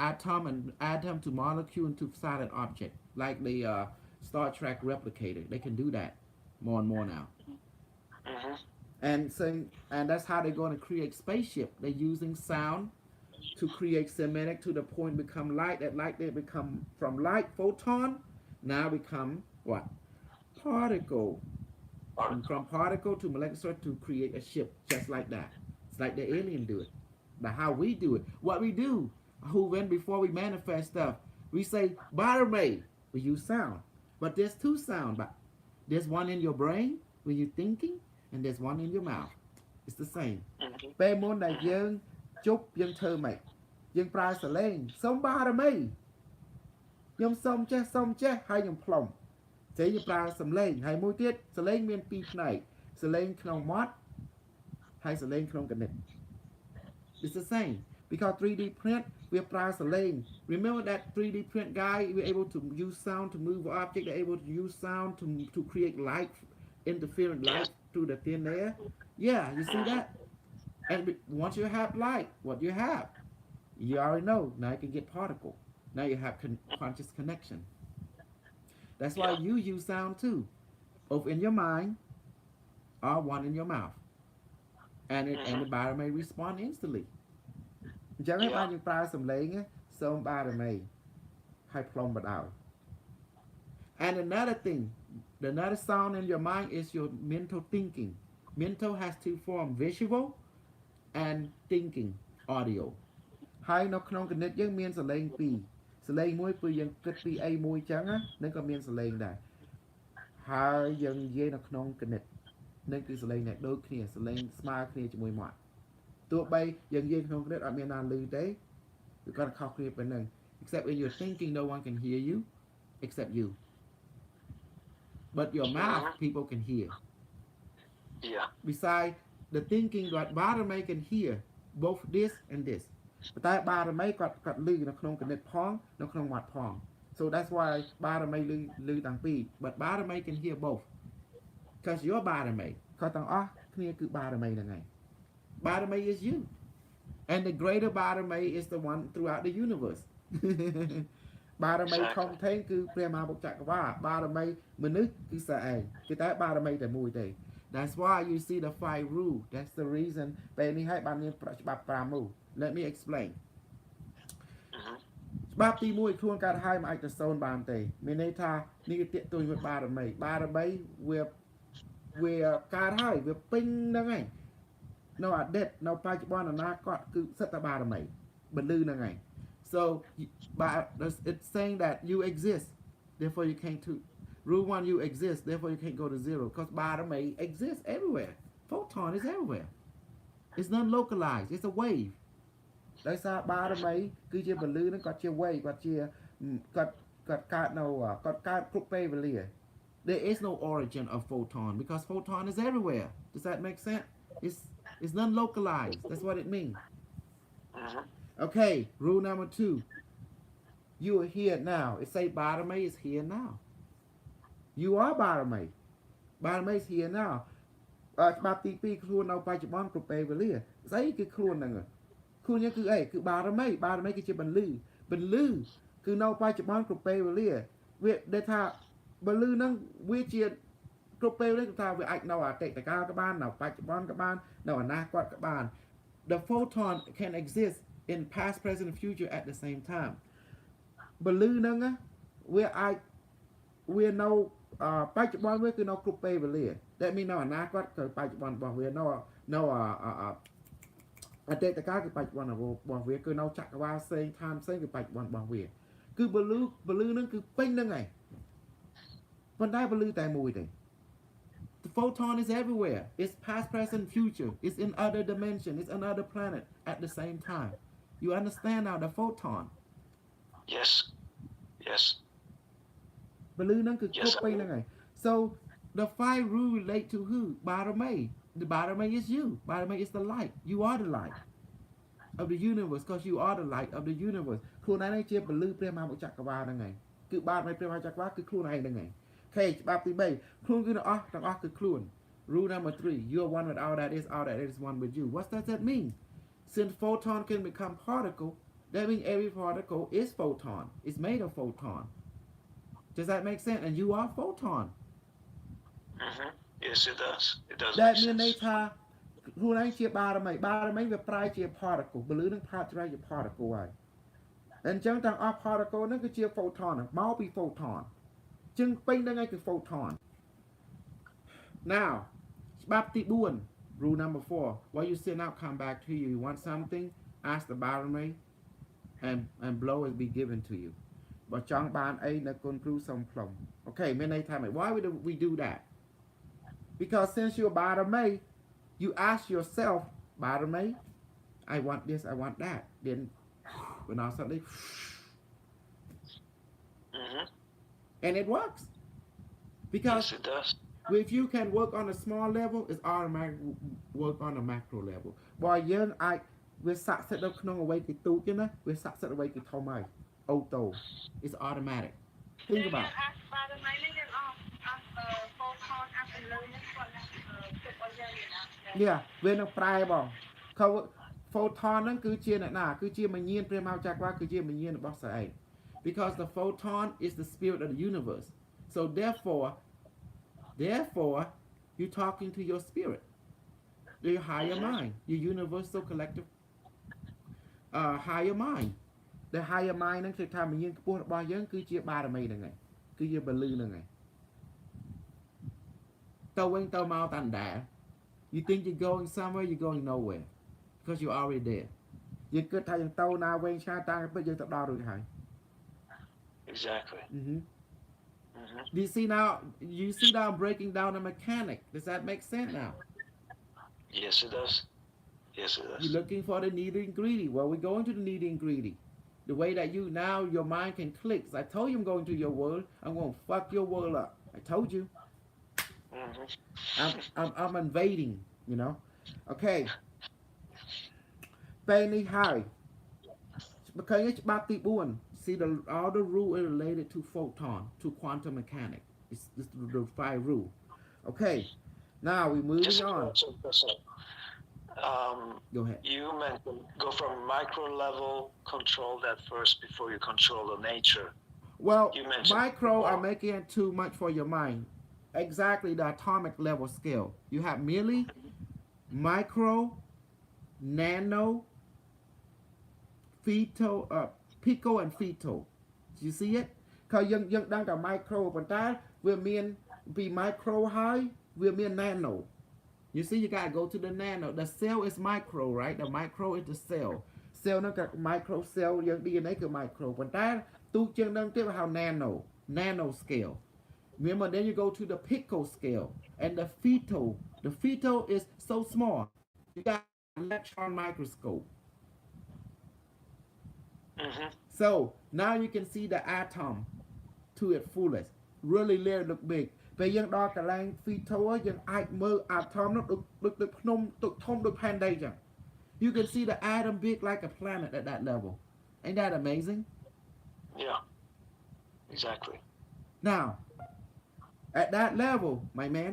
atom and atom to molecule into solid object like the Star Trek replicator they can do that more and more now and that's how they're going to create spaceship they're using sound to create semantic to the point become light that light they become from light photon now become what particle and from particle to molecular to create a ship just like that it's like the alien do it but how we do it what we do who when before we manifest stuff we say Barame we use sound but there's two sound but there's one in your brain when you're thinking and there's one in your mouth it's the same ពេលមុនដែលយើងជប់យើងធ្វើម៉េចយើងប្រើសលេងសុំបារមីខ្ញុំសុំចេះហើយខ្ញុំផ្លុំចេះយើងប្រើសំឡេងហើយមួយទៀតសលេងមានពីរផ្នែកសលេងក្នុងមាត់ហើយសលេងក្នុងកណិត it's the same because 3D print វាប្រើសលេង remember that 3D print guy we're able to use sound to move object they're able to use sound to create light interferent light through the thin air yeah you see that and once you have light what you have you already know now you can get particle now you have conscious connection that's why you use sound too both in your mind or one in your mouth and the body may respond instantly អញ្ចឹងហើយបានយើងប្រើសំឡេងសូមបារមីហើយផ្លុំបដៅ and another thing the another sound in your mind is your mental thinking mental has two forms visual and thinking audio ហើយនៅក្នុងគណិតយើងមានសលេងពីរសលេងមួយគឺយើងគិតពីអីមួយចឹងណានឹងក៏មានសលេងដែរហើយយើងនិយាយនៅក្នុងគណិតនឹងគឺសលេងដែលដូចគ្នាសលេងស្មើគ្នាជាមួយមាត់ទោះបីយើងនិយាយក្នុងគណិតអត់មានណាឮទេគឺគាត់ខុសគ្នាប៉ុណ្ណឹង except when you're thinking no one can hear you except you but your mouth people can hear besides the thinking that Barame can hear both this and this តែបារមីគាត់ឮនៅក្នុងគណិតផងនៅក្នុងមាត់ផង so that's why បារមីឮទាំងពីរ but Barame can hear both because your Barame គាត់ទាំងអស់គ្នាគឺបារមីហ្នឹងហើយ Barame is you and the greater Barame is the one throughout the universe បារមីធំធេងគឺព្រះមហាពុទ្ធចក្រវាឡបារមីមនុស្សគឺសាឯងគឺតែបារមីតែមួយទេ that's why you see the 5 rule that's the reason ពេលនេះហើយបានមានច្បាប់5មូល let me explain ច្បាប់ទី1ខ្លួនកើតហើយមិនអាចទៅសូន្យបានទេមានន័យថានេះគឺតាក់ទងvớiបារមីវាកើតហើយវាពេញហ្នឹងហើយនៅអតីតនៅបច្ចុប្បន្នអនាគតគឺសិតតែបារមីបន្លឺហ្នឹងហើយ so it's saying that you exist therefore you can't to rule 1 you exist therefore you can't go to zero because Barame exists everywhere photon is everywhere it's not localized it's a wave ដោយសារបារមីគឺជាបន្លឺហ្នឹងគាត់ជា wave គាត់កើតនៅគាត់កើតគ្រប់ពេលវេលា there is no origin of photon because photon is everywhere does that make sense it's not localized that's what it means okay rule number 2 you are here now it say Barame is here now you are Barame Barame is here now ច្បាប់ទី2ខ្លួននៅបច្ចុប្បន្នគ្រប់ពេលវេលាស្អីគឺខ្លួនហ្នឹងខ្លួនយើងគឺអីគឺបារមីគឺជាបន្លឺគឺនៅបច្ចុប្បន្នគ្រប់ពេលវេលាវាដែលថាបន្លឺហ្នឹងវាជាគ្រប់ពេលវេលាគឺថាវាអាចនៅអតីតកាលក៏បាននៅបច្ចុប្បន្នក៏បាននៅអនាគតក៏បាន the photon can exist in past present and future at the same time បន្លឺហ្នឹងវាអាចវានៅបច្ចុប្បន្នវាគឺនៅគ្រប់ពេលវេលាតែមាននៅអនាគតគឺបច្ចុប្បន្នរបស់វានៅ អតីតកាលគឺបច្ចុប្បន្នរបស់វាគឺនៅចក្រវាឡផ្សេងឋានផ្សេងគឺបច្ចុប្បន្នរបស់វាគឺបលឺនឹងគឺពេញហ្នឹងហើយប៉ុន្តែបលឺតែមួយទេ The photon is everywhere. It's past, present, future. It's in other dimension. It's another planet at the same time. You understand now the photon. Yes. Yes. បលឺហ្នឹងគឺគ្រប់ពេញហ្នឹងហើយ So the five rule relate to who? Barame. The Barame is you. Barame is the light. You are the light of the universe because you are the light of the universe. ខ្លួនឯងជាបលឺព្រះមហាចក្រវាឡហ្នឹងហើយគឺបារមីព្រះមហាចក្រវាឡគឺខ្លួនឯងហ្នឹងហើយ Okay ច្បាប់ទី3ខ្លួនគឺទាំងអស់គឺខ្លួន Rule number 3 you are one with all that is one with you. What does that mean? Since photon can become particle, that means every particle is photon. It's made of photon. Does that make sense? And you are photon. Yes, it does. It does. That make means ន័យ sense. ថាខ្លួនឯងជាបារមីវាប្រែជា particle បលឺនឹងប្រែជា particle ហើយអញ្ចឹងទាំងអស់ particle ហ្នឹងគឺជា photon មកពី photon អញ្ចឹងពេញហ្នឹងឯងគឺ photon. Now ច្បាប់ទី4 rule number 4 what you send out come back to you. You want something, ask the barame and blow will be given to you. បើចង់បានអីនៅគុណគ្រូសុំផ្លុំ Okay មានន័យថា why would we do that? Because since you're barame, you ask yourself, barame, I want this, I want that. Then when all suddenly and it works. Because Yes, it does. if you can work on a small level, it's automatic work on a macro level. បើយើងអាចវាស័ក្តិសិទ្ធនៅក្នុងអ្វីគេទូចទេណាវាស័ក្តិសិទ្ធអ្វីគេធំហើយ auto it's automatic. Think about it. បារមីនេះយើងអស់ពូខនអាប់លើនេះគាត់ជប់ឲ្យយើងណា Yeah វានឹងប្រែបងខោ photon ហ្នឹងគឺជាអ្នកណាគឺជាមញ្ញាណព្រះមហាចក្រវាឡគឺជាមញ្ញាណរបស់ស្អី because the photon is the spirit of the universe. So therefore you're talking to your spirit, your higher mind, your universal collective higher mind. The higher mind ហ្នឹងគឺថាមញ្ញាណខ្ពស់របស់យើងគឺជាបារមីហ្នឹងហើយគឺជាបលឺហ្នឹងហើយទៅវិញទៅមកតាន់ដែរ You think you're going somewhere, you're going nowhere because you're already there. យើងគិតថាយើងទៅណាវិញឆ្ងាយតាំងពីយើងទៅដល់រួចហើយ Exactly. Do you see now I'm breaking down the mechanic. Does that make sense now? Yes, it does. Yes, it does. You're looking for the needy ingredient. Well, we're going to the needy ingredient. The way that your mind can click. I told you I'm going to your world. I'm going to fuck your world up. I told you. I'm invading, you know. Okay. Penny high. Because it's about the one. See all the rule is related to photon, to quantum mechanics. It's the 5 rule. Okay. Now we're moving Just a on. question. Go ahead. You mentioned go from micro level, control that first before you control the nature. Well, You mentioned micro are before. making it too much for your mind. Exactly the atomic level scale. You have milli, micro, nano, feto, pico and feto. You see it? Because you đang cả micro ប៉ុន្តែវាមានពី micro ហើយវាមាន nano. You see you got to go to the nano. The cell is micro, right? The micro is the cell. Cell ហ្នឹងក៏ micro cell យើង DNA គឺ micro ប៉ុន្តែទូជាងហ្នឹងទៀតហៅ nano scale. Remember, then you go to the pico scale and the feto. The feto is so small. You got electron microscope. So now you can see the atom to its fullest. Really look big. ពេលយើងដល់កន្លែង feto យើងអាចមើល atom នោះដូចភ្នំទុកធំដូចផែនដីចឹង You can see the atom big like a planet at that level. Ain't that amazing? Yeah. Exactly. Now, at that level, my man,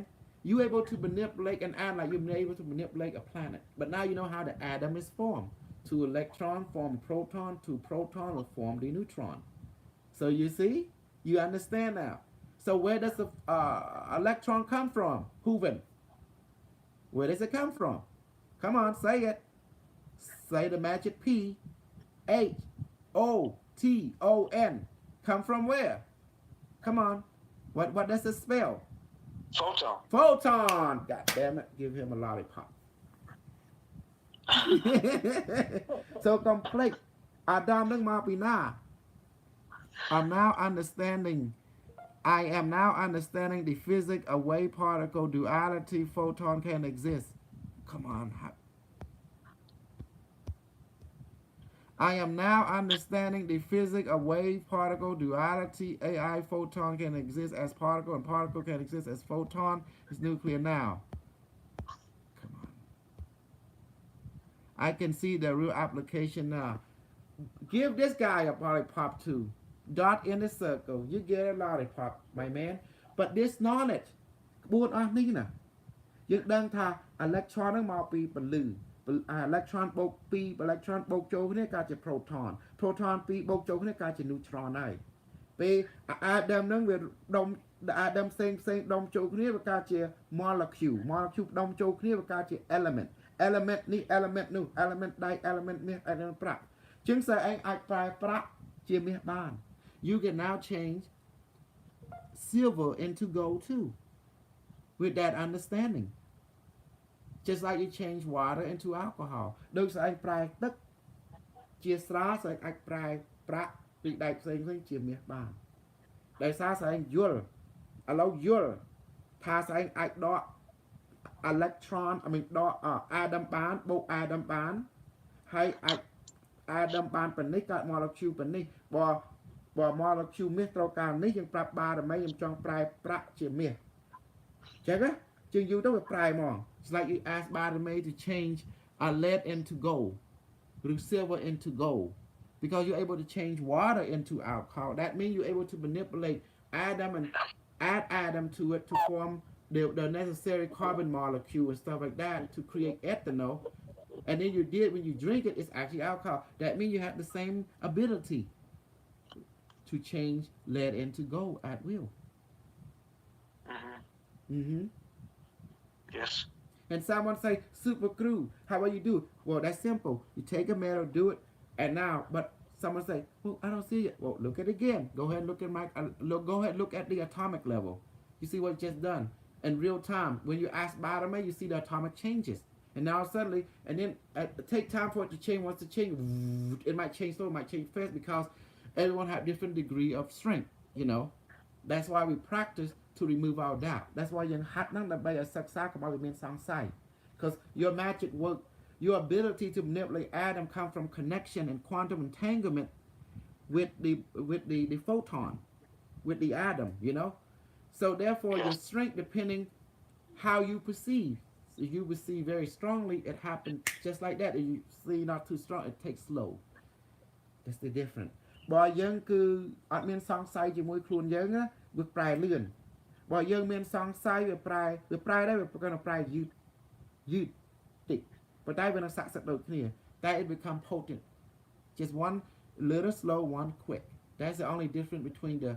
you able to manipulate an atom like you're able to manipulate a planet. But now you know how the atom is formed. 2 electron form proton, 2 proton will form the neutron. So you see? You understand now. So where does the electron come from? Hooven. Where does it come from? Come on, say it. Say the magic P. H-O-T-O-N. Come from where? Come on. What does it spell? Photon. Photon. God damn it. Give him a lollipop. so complete អាដាមនឹងមកពីណា I'm now understanding I am now understanding the physics of wave particle duality photon can exist come on I am now understanding the physics of wave particle duality AI photon can exist as particle and particle can exist as photon is nuclear now come on I can see the real application now give this guy a lollipop too dot in the circle you get a lollipop my man but this knowledge ក្បួនអស់នេះណាយើងដឹងថា electron នឹងមកពីពន្លឺ electron បូក2 electron បូកចូលគ្នាកើតជា proton proton 2បូកចូលគ្នាកើតជា neutron ហើយពេល atom នឹងវាដុំ atom ផ្សេងដុំចូលគ្នាវាកើតជា molecule ដុំចូលគ្នាវាកើតជា element នេះ element នោះ element ដៃ element មាស element ប្រាក់ជាងស្អីឯងអាចប្រែប្រាក់ជាមាសបាន you can now change silver into gold too with that understanding just like you change water into alcohol ដូចស្អីប្រែទឹកជាស្រាស្អីអាចប្រែប្រាក់ពីដែកផ្សេងជាមាសបានដោយសារស្អីយល់ឥឡូវយល់ថាស្អីអាចដក electron ដក atom បានបូក atom បានហើយអាច atom បានប៉ុណ្នេះកើត molecule ប៉ុណ្នេះបើ molecule មាសត្រូវការនេះយើងប្រាប់បារមីខ្ញុំចង់ប្រែប្រាក់ជាមាសចឹងណាជាងយូរទៅវាប្រែហ្មង It's like you ask Barame to change a lead into gold or silver into gold because you're able to change water into alcohol that means you're able to manipulate atom and add atom to it to form the necessary carbon molecule and stuff like that to create ethanol and then you did when you drink it it's actually alcohol that means you have the same ability to change lead into gold at will Yes. And someone say super glue how will you do it? Well that's simple you take a metal do it and now but someone say well I don't see it well look at it again go ahead and look at go ahead look at the atomic level you see what just done in real time when you ask Barame you see the atomic changes and now suddenly and then take time for it to change once it change it might change slow it might change fast because everyone have different degree of strength you know that's why we practice to remove our doubt that's why យើងហាត់ហ្នឹងដើម្បីឲ្យសិក្សាកុំឲ្យវាមានសង្ស័យ because your magic work your ability to manipulate atom come from connection and quantum entanglement with the photon with the atom you know so therefore your strength depending how you perceive if you perceive very strongly it happens just like that if you see not too strong it takes slow that's the difference បើយើងគឺអត់មានសង្ស័យជាមួយខ្លួនយើងណាវាប្រែលឿនបើយើងមានសង្ស័យវាប្រែដែរវាប្រកាន់ប្រែយឺតតិចប៉ុន្តែវានឹងស័ក្តិសិទ្ធិដូចគ្នាតែ it become potent just one little slow one quick that's the only difference between the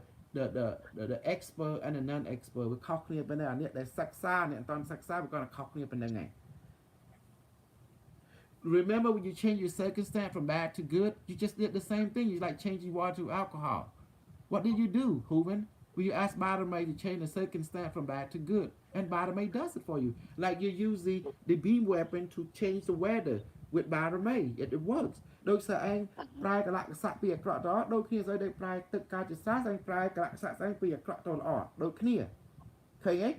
expert and the non-expert វាខុសគ្នាប៉ុណ្ណេះអានេះដែលសិក្សាអ្នកអត់សិក្សាវាគាត់ខុសគ្នាប៉ុណ្ណឹងឯង Remember when you change your circumstance from bad to good you just did the same thing you like changing water to alcohol what did you do Hooven when you ask Barame to change the circumstance from bad to good and Barame does it for you like you use the beam weapon to change the weather with Barame it works ដូចស្អែងប្រែកលៈកសៈពីអាក្រក់ទៅល្អដូចគ្នាស្អីដែលប្រែទឹកកើតជាស្រស់ស្អែងប្រែកលៈកសៈស្អែងពីអាក្រក់ទៅល្អដូចគ្នាឃើញទេ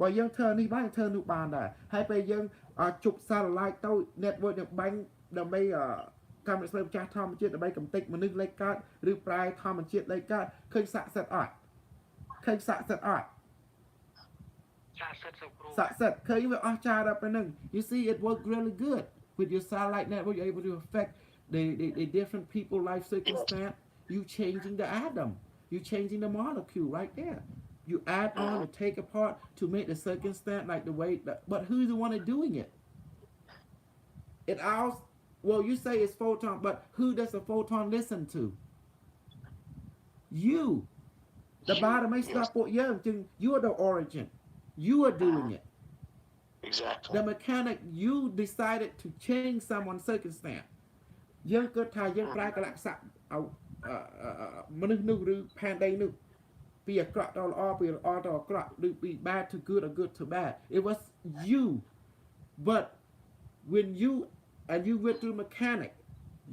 បើយើងធ្វើនេះបានធ្វើនោះបានដែរហើយពេលយើងជប់ satellite ទៅ network នឹងបាញ់ដើម្បីកម្មវិធីម្ចាស់ធម្មជាតិដើម្បីកំទេចមនុស្សលេខកើតឬប្រែធម្មជាតិលេខកើតឃើញស័ក្តិសិទ្ធិអត់ឃើញស័ក្តិសិទ្ធិអត់ស័ក្តិសិទ្ធិឃើញវាអស្ចារ្យដល់ប៉ុណ្្នឹង you see it work really good with your satellite network you're able to affect the different people life circumstance you changing the atom you changing the molecule right there you add on and take apart to make the circumstance like the way that, but who's the one that's doing it it all well you say it's photon but who does the photon listen to you the bottom may stop what you are the origin you are doing it exactly the mechanic you decided to change someone's circumstance យើងគិតថាយើងប្រែកលៈកសៈឲ្យមនុស្សនោះឬផែនដីនោះពីអាក្រក់ទៅល្អពីល្អទៅអាក្រក់ឬពី bad to good or good to bad it was you but when you and you went through mechanic.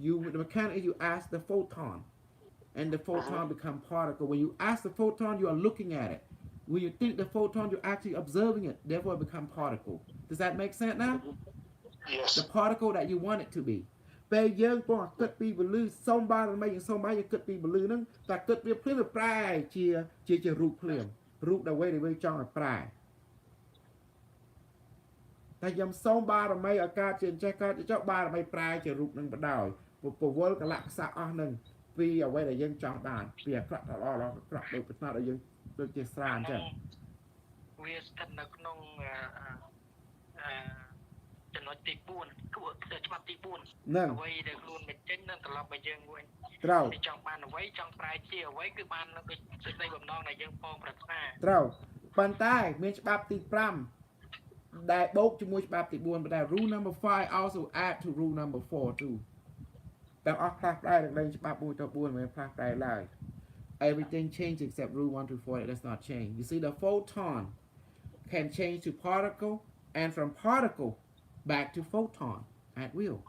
The mechanic, you ask the photon, and the photon become particle. When you ask the photon, you are looking at it. When you think the photon, you're actually observing it. Therefore, it become particle. Does that make sense now? Yes. The particle that you want it to be. ពេលយើងពងគិតពីពលឺសូមបានមិនយើងសូមបានយើងគិតពីពលឺហ្នឹងតែគិតវាភ្លាមវាប្រែជារូបភ្លាមរូបដែលវាចង់ឲ្យប្រែតែខ្ញុំសូមបារមីឲ្យកើតជាចេះកើតចុះបារមីប្រែជារូបនឹងបដោយពវល់កលៈខ្សៈអស់នឹងពីអ្វីដែលយើងចង់បានពីអាក្រក់ដល់ល្អអាក្រក់ដូចផ្នែកដែលយើងដូចជាស្រាអញ្ចឹង វាស្ថិតនៅក្នុងចំណុចទី4គឺច្បាប់ទី4អ្វីដែលខ្លួនមិនចេញនឹងត្រឡប់មកយើងវិញត្រូវចង់បានអ្វីចង់ប្រែជាអ្វីគឺបាននៅដូចសេចក្តីបំណងដែលយើងពងប្រាថ្នាត្រូវប៉ុន្តែមានច្បាប់ទី5ដែលបូកជាមួយច្បាប់ទី4ប៉ុន្តែ rule number 5 also add to rule number 4 too ទាំងអស់ផ្លាស់ប្ដូរនឹងច្បាប់1ទៅ4មិនផ្លាស់ប្ដូរឡើយ everything changes except rule 1 to 4 it does not change you see the photon can change to particle and from particle back to photon at will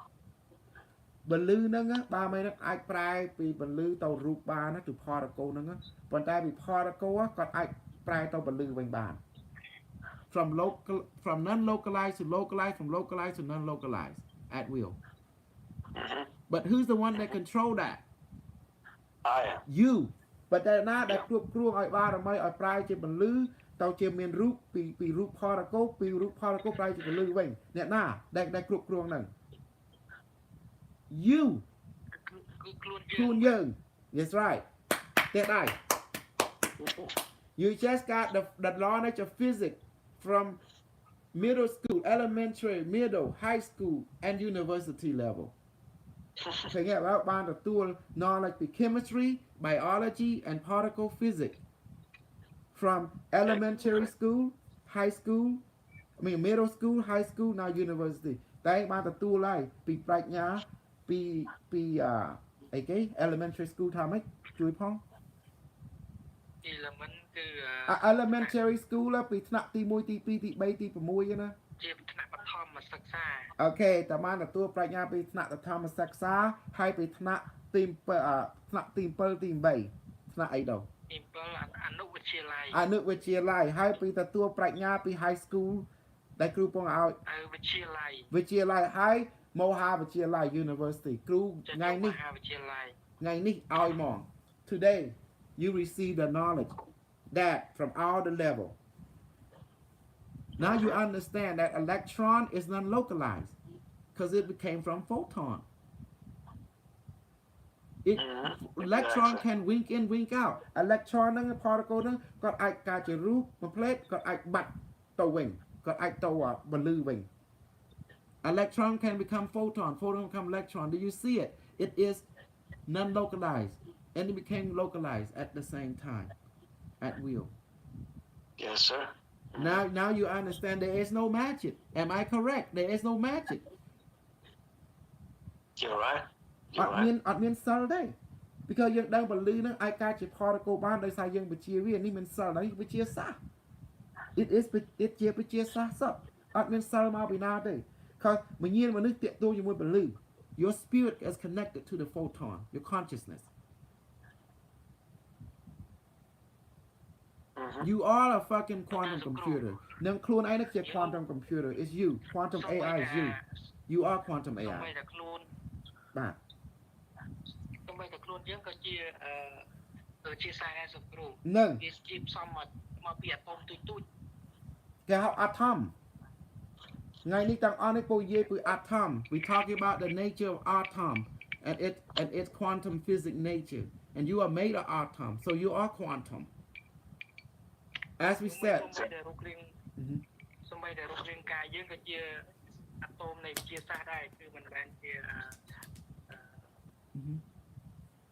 ពលឺហ្នឹងបើមិនហ្នឹងអាចប្រែពីពលឺទៅរូបបានទៅ particle ហ្នឹងប៉ុន្តែពី particle គាត់អាចប្រែទៅពលឺវិញបាន from non localized to localized from localized to non localized at will but who's the one that control that I am you but តែណាដែលគ្រប់គ្រងឲ្យបានដើម្បីឲ្យប្រែជាពលឺទៅជាមានរូបពីរូប particle ពីរូប particle ប្រែជាពលឺវិញអ្នកណាដែលគ្រប់គ្រងហ្នឹង you គឺខ្លួនយើង That's right តែដែរ you just got the knowledge of physics from middle school elementary middle high school and university level ឃើញហើយបានទទួល knowledge ពី chemistry biology and particle physics from elementary school high school middle school high school now university តែបានទទួលហើយពីប្រាជ្ញាពីអីគេ elementary school ថាម៉េចជួយផង element គឺ elementary school ពីថ្នាក់ទី1ទី2ទី3ទី6ណាជាថ្នាក់បឋមសិក្សាអូខេតែបានទទួលប្រាជ្ញាពីថ្នាក់បឋមសិក្សាហើយពីថ្នាក់ទី7ទី8ថ្នាក់អីដល់ទី7អនុវិទ្យាល័យហើយពីទទួលប្រាជ្ញាពី high school ដែលគ្រូពងឲ្យវិទ្យាល័យហើយមហាវិទ្យាល័យ university គ្រូថ្ងៃនេះឲ្យមក today you receive the knowledge that from all the level now you understand that electron is non-localized because it became from photon electron can wink in wink out electron ហ្នឹង particle ហ្នឹងគាត់អាចកើតជារូបមួយផ្លេតគាត់អាចបាត់ទៅវិញគាត់អាចទៅពលឺវិញ electron can become photon become electron do you see it it is non-localized and it became localized at the same time at will yes sir now you understand there is no magic am I correct there is no magic you're right អត់មានសិលទេ because យើងដឹងពលឺហ្នឹងអាចកើតជា particle បានដោយសារយើងបញ្ជាវានេះមានសិលនេះវិទ្យាសាស្ត្រ it ជាវិទ្យាសាស្ត្រសតអត់មានសិលមកពីណាទេ because មញ្ញាណមនុស្សតាក់ទងជាមួយពលឺ your spirit is connected to the photon your consciousness you are a fucking quantum computer នឹងខ្លួនឯងនឹងជា quantum computer is you quantum AI is you are quantum AI តែខ្លួន បាទ តែខ្លួនយើងក៏ជាសារឯសគ្រូ នឹង វាជាផ្សំមកពីអាតូមទូច គេហៅ atom ថ្ងៃនេះទាំងអស់នេះពូនិយាយពី atom we talking about the nature of atom and its quantum physics nature and you are made of atom so you are quantum as we said សូម្បីតែរូបរាងកាយយើងក៏ជាអាតូមនៃវិទ្យាសាស្ត្រដែរគឺមិនមែនជា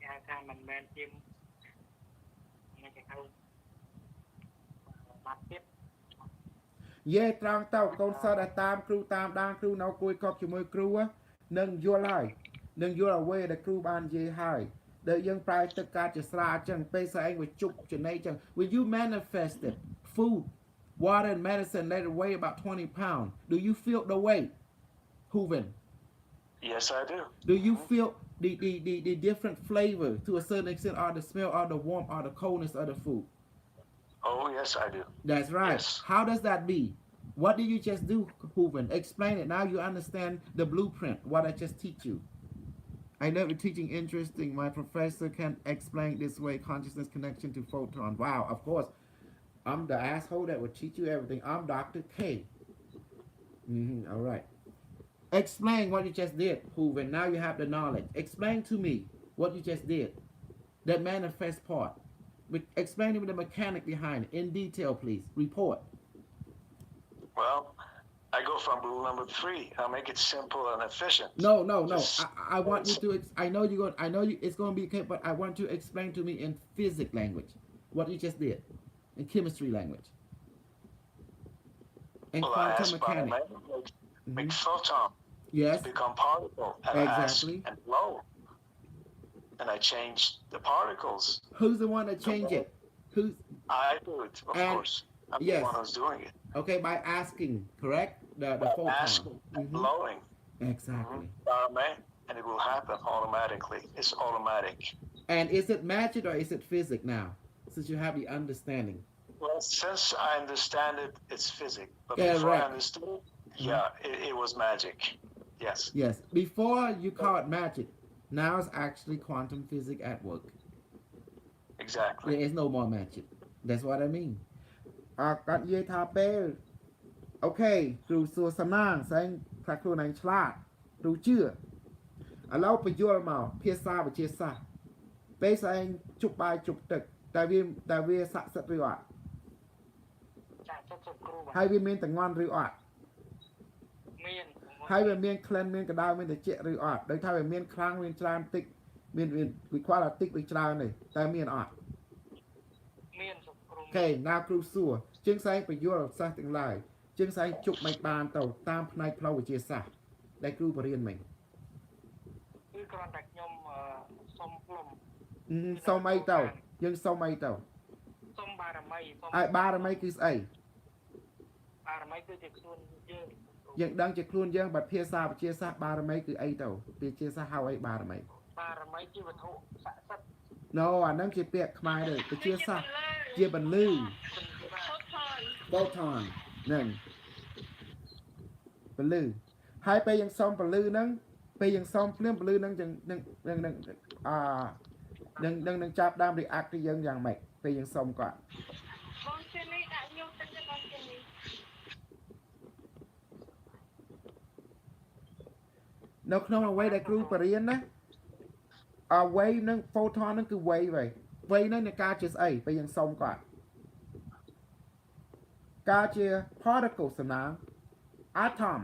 គេថាមិនមែនជាគេហៅបាត់ទៀត យេត្រង់ទៅកូនសិស្សដែលតាមគ្រូតាមដានគ្រូនៅគួយកប់ជាមួយគ្រូនឹងយល់ហើយនឹងយល់អ្វីដែលគ្រូបាននិយាយហើយដែលយើងប្រែទឹកកាត់ជាស្រាអញ្ចឹងពេលស្អែកវាជប់ចំណីអញ្ចឹង when you manifested food water and medicine that weigh about 20 pounds do you feel the weight Hooven Yes, I do. Do you feel the different flavor to a certain extent, or the smell, or the warmth, or the coldness of the food? Oh, yes, I do. That's right. Yes. How does that be? What did you just do, Hooven? Explain it. Now you understand the blueprint, what I just teach you. I love your teaching interesting. My professor can explain this way, consciousness connection to photon. Wow, of course. I'm the asshole that will teach you everything. I'm Dr. K. All right. Explain what you just did, Hooven. Now you have the knowledge. Explain to me what you just did. That manifest part. Explain to me the mechanic behind it. In detail, please. Report. Well, I go from rule number 3. I'll make it simple and efficient. No. I want you to. I know you're going. I know you. It's going to be okay, but I want you to explain to me in physics language what you just did, in chemistry language, and quantum mechanics. Make photon. Yes. Become particle. And exactly. And flow. And I changed the particles. Who's the one that changed it? Who's? I do it, of course. I'm the one who's doing it. Okay, by asking, correct? The photon. Asking and blowing. Exactly. And it will happen automatically. It's automatic. And is it magic or is it physics now? Since you have the understanding. Well, since I understand it, it's physics. But before I understood it, it was magic. Yes. Yes. Before you call it magic, now it's actually quantum physics at work. Exactly. There is no more magic. That's what I mean. គាត់និយាយថាពេលអូខេគ្រូសួរសំណាងស្អែងថាខ្លួនឯងឆ្លាតគ្រូជឿឥឡូវបញ្យល់មកភាសាវិទ្យាសាស្ត្រពេលស្អែងជប់បាយជប់ទឹកតែវាស័ក្តិសិទ្ធិឬអត់ហើយវាមានតងន់ឬអត់មានហើយវាមានក្លិនមានកដៅមានត្រជាក់ឬអត់ដោយថាវាមានខ្លាំងមានច្រើនតិចមានវិខ្វល់តិចឬច្រើនទេតែមានអត់មាន Okay, now គ្រូសួរជាងស្អែងបញ្យល់សាស្ត្រទាំងឡាយជាងស្អែងជប់មិនបានទៅតាមផ្នែកផ្លូវវិទ្យាសាស្ត្រដែលគ្រូបរៀនមិញគឺគ្រាន់តែខ្ញុំសុំផ្លុំសុំអីទៅយើងសុំអីទៅសុំបារមីហើយបារមីគឺស្អីបារមីគឺជាខ្លួនយើងដឹងជាខ្លួនយើងបើភាសាវិទ្យាសាស្ត្របារមីគឺអីទៅវិទ្យាសាស្ត្រហៅអីបារមីបារមីជាវត្ថុស័ក្តិសិទ្ធិ No អាហ្នឹងជាពាក្យខ្មែរទេវិទ្យាសាស្ត្រជាបន្លឺ photon ហ្នឹងបន្លឺហើយពេលយើងសុំបន្លឺហ្នឹងពេលយើងសុំភ្លាមបន្លឺហ្នឹងនឹងចាប់ដើម react ទៅយើងយ៉ាងម៉េចពេលយើងសុំគាត់បងជិះនេះដាក់ញោមទៅបងជិះនេះនៅក្នុងអ្វីដែលគ្រូបរៀនណាអ្វីនឹង photon ហ្នឹងគឺវ័យហ្នឹងនៃការជាស្អីពេលយើងសុំគាត់ការជា particle សំណាង atom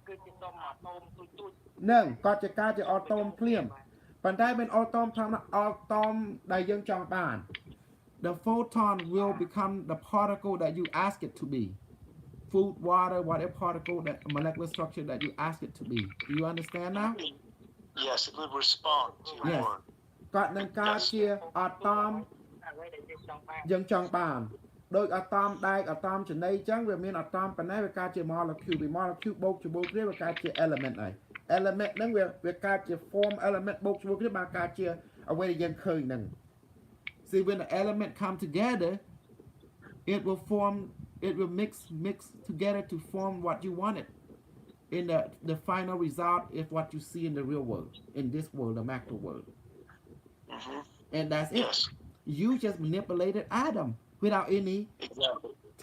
គឺជាសុំអាតូមទូចហ្នឹងគាត់ជាការជា atom ភ្លាមប៉ុន្តែเป็น atom ធម្មតា atom ដែលយើងចង់បាន the photon will become the particle that you ask it to be food water whatever particle that molecular structure that you ask it to be do you understand now Yes, it will respond to your word. គាត់នឹងការជា atom យើងចង់បានដោយ atom ដែក atom ចំណីអញ្ចឹងវាមាន atom ប៉ុណ្ណេះវាកើតជា molecule ពី molecule បូកជាមួយគ្នាវាកើតជា element ហើយ element ហ្នឹងវាកើតជា form element បូកជាមួយគ្នាបានកើតជាអ្វីដែលយើងឃើញហ្នឹង See when the element come together it will mix together to form what you wanted in the final result is what you see in the real world in this world the macro world and that's it you just manipulated Adam without any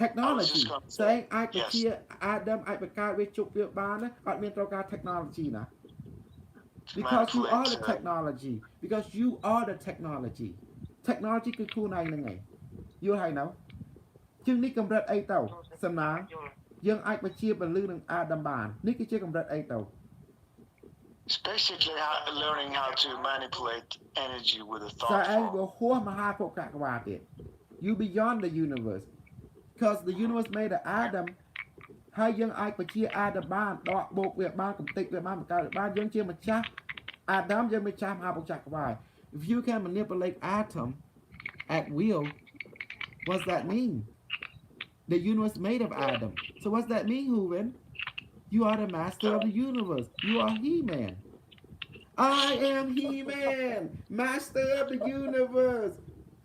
technology saying I could hear Adam I បង្កើតវាជប់វាបានអត់មានត្រូវការ technology ណា because you are the technology because you are the technology គឺខ្លួនឯងហ្នឹងឯងយល់ហើយណៅជាងនេះកម្រិតអីទៅសំណាងយើងអាចបញ្ជាពលឺនឹង Adam បាននេះគឺជាកម្រិតអីទៅ It's basically learning how to manipulate energy with a thought តែឯងវាហួសមហាភពកកវ៉ាទៀត you beyond the universe because the universe made an Adam ហើយយើងអាចបញ្ជា Adam បានដកបូកវាបានកំទេចវាបានបង្កើតបានយើងជាម្ចាស់ Adam យើងម្ចាស់មហាភពកកវ៉ា if you can manipulate atom at will what's that mean The universe made of Adam. So what's that mean, Hooven? You are the master of the universe. You are He-Man. I am He-Man, master of the universe,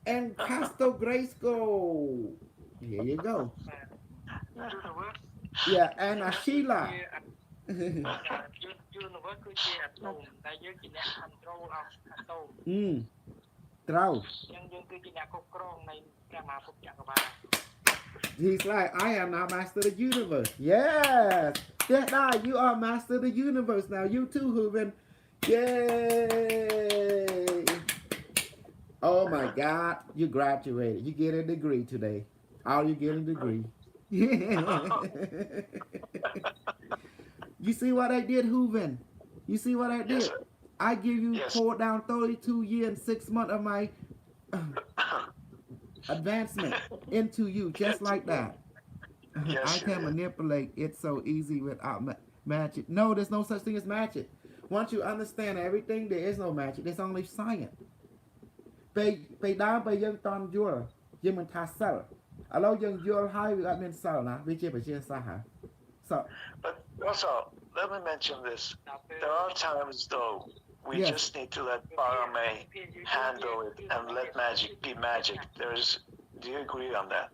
and Castle Grayskull. Here you go. Yeah, and Ashila. universe គឺជា atom ដែលយើងជាអ្នក control of atom ត្រូវ យើងគឺជាអ្នកគ្រប់គ្រងនៃព្រះមហាភពចក្រវាល He's like, I am now master of the universe. Yes. That you are master of the universe now. You too, Hooven. Yay. Oh my God. You graduated. You get a degree today. All you get a degree. You see what I did, Hooven? You see what I did? Yes, I give you yes. poured down 32 years and 6 months of my advancement into you, just like that. Yes, I can manipulate it so easy without magic. No, there's no such thing as magic. Once you understand everything, there is no magic. There's only science. ពេលដើមពេលយើងតន់យល់យើងមិនថាសិលឥឡូវយើងយល់ហើយវាអត់មានសិលណាវាជាវិទ្យាសាស្ត្រហើយ So but also let me mention this. There are times though we Yes. just need to let Parame handle it and let magic be magic. Do you agree on that?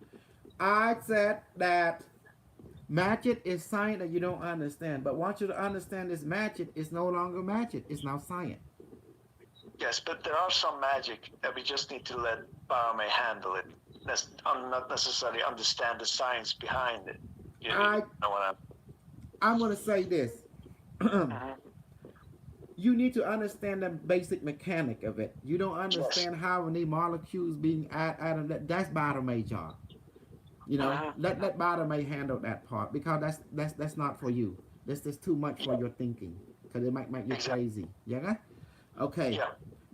I said that magic is science that you don't understand. But once you understand this magic, it's no longer magic. It's now science. Yes, but there are some magic that we just need to let Parame handle it. Not necessarily understand the science behind it. You know what I'm going to say this. You need to understand the basic mechanic of it. You don't understand how many molecules being added. That's Barame job. You know, let Barame handle that part because that's not for you. That's too much for your thinking because it might make you crazy. Yeah. Okay. Yeah.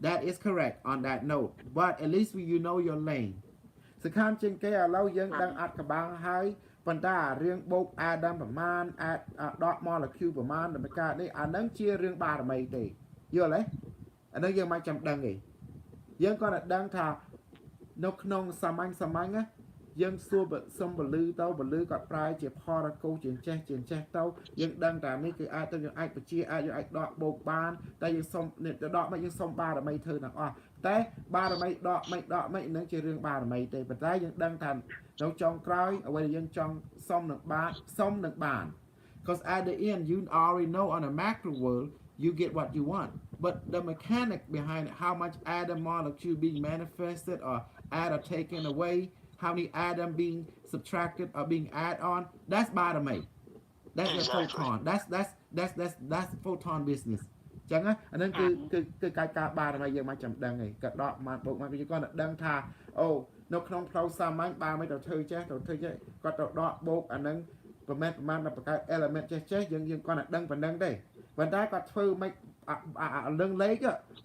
That is correct on that note. But at least you know your lane. សកម្មជាងគេឥឡូវយើងដឹងអត្ថកបាំងហើយប៉ុន្តែរឿងបូកអាដាមប្រមាណអាចដក molecule ប្រមាណដើម្បីកើតនេះអានឹងជារឿងបារមីទេយល់ទេអានឹងយើងមិនចាំដឹងទេយើងគាត់តែដឹងថានៅក្នុងសាមញ្ញណាយើងសួរសុំពលឺទៅពលឺគាត់ប្រើជា particle ជាចេះទៅយើងដឹងថានេះគឺអាចទៅយើងអាចបញ្ជាអាចយើងអាចដកបូកបានតែយើងសុំទៅដកមកយើងសុំបារមីធ្វើទាំងអស់តែបារមីដកមិននឹងជារឿងបារមីទេប៉ុន្តែយើងដឹងថានៅចុងក្រោយអ្វីដែលយើងចង់សុំនឹងបាន because at the end you already know on a macro world you get what you want but the mechanic behind it, how much atom molecule being manifested or add or taken away how many atom being subtracted or being added on that's barame that's the photon that's photon business ចឹងណាអានឹងគឺកាយការបារមីយើងមិនចាំដឹងទេក៏ដកមកបូកមកយើងគាត់ដឹងថាអូនៅក្នុងផ្លូវសាមញ្ញបារមីទៅធ្វើចេះគាត់ទៅដកបូកអានឹងប្រមាណដល់បង្កើត element ចេះយើងគាត់តែដឹងប៉ុណ្្នឹងទេប៉ុន្តែគាត់ធ្វើមិនលឹងលេខ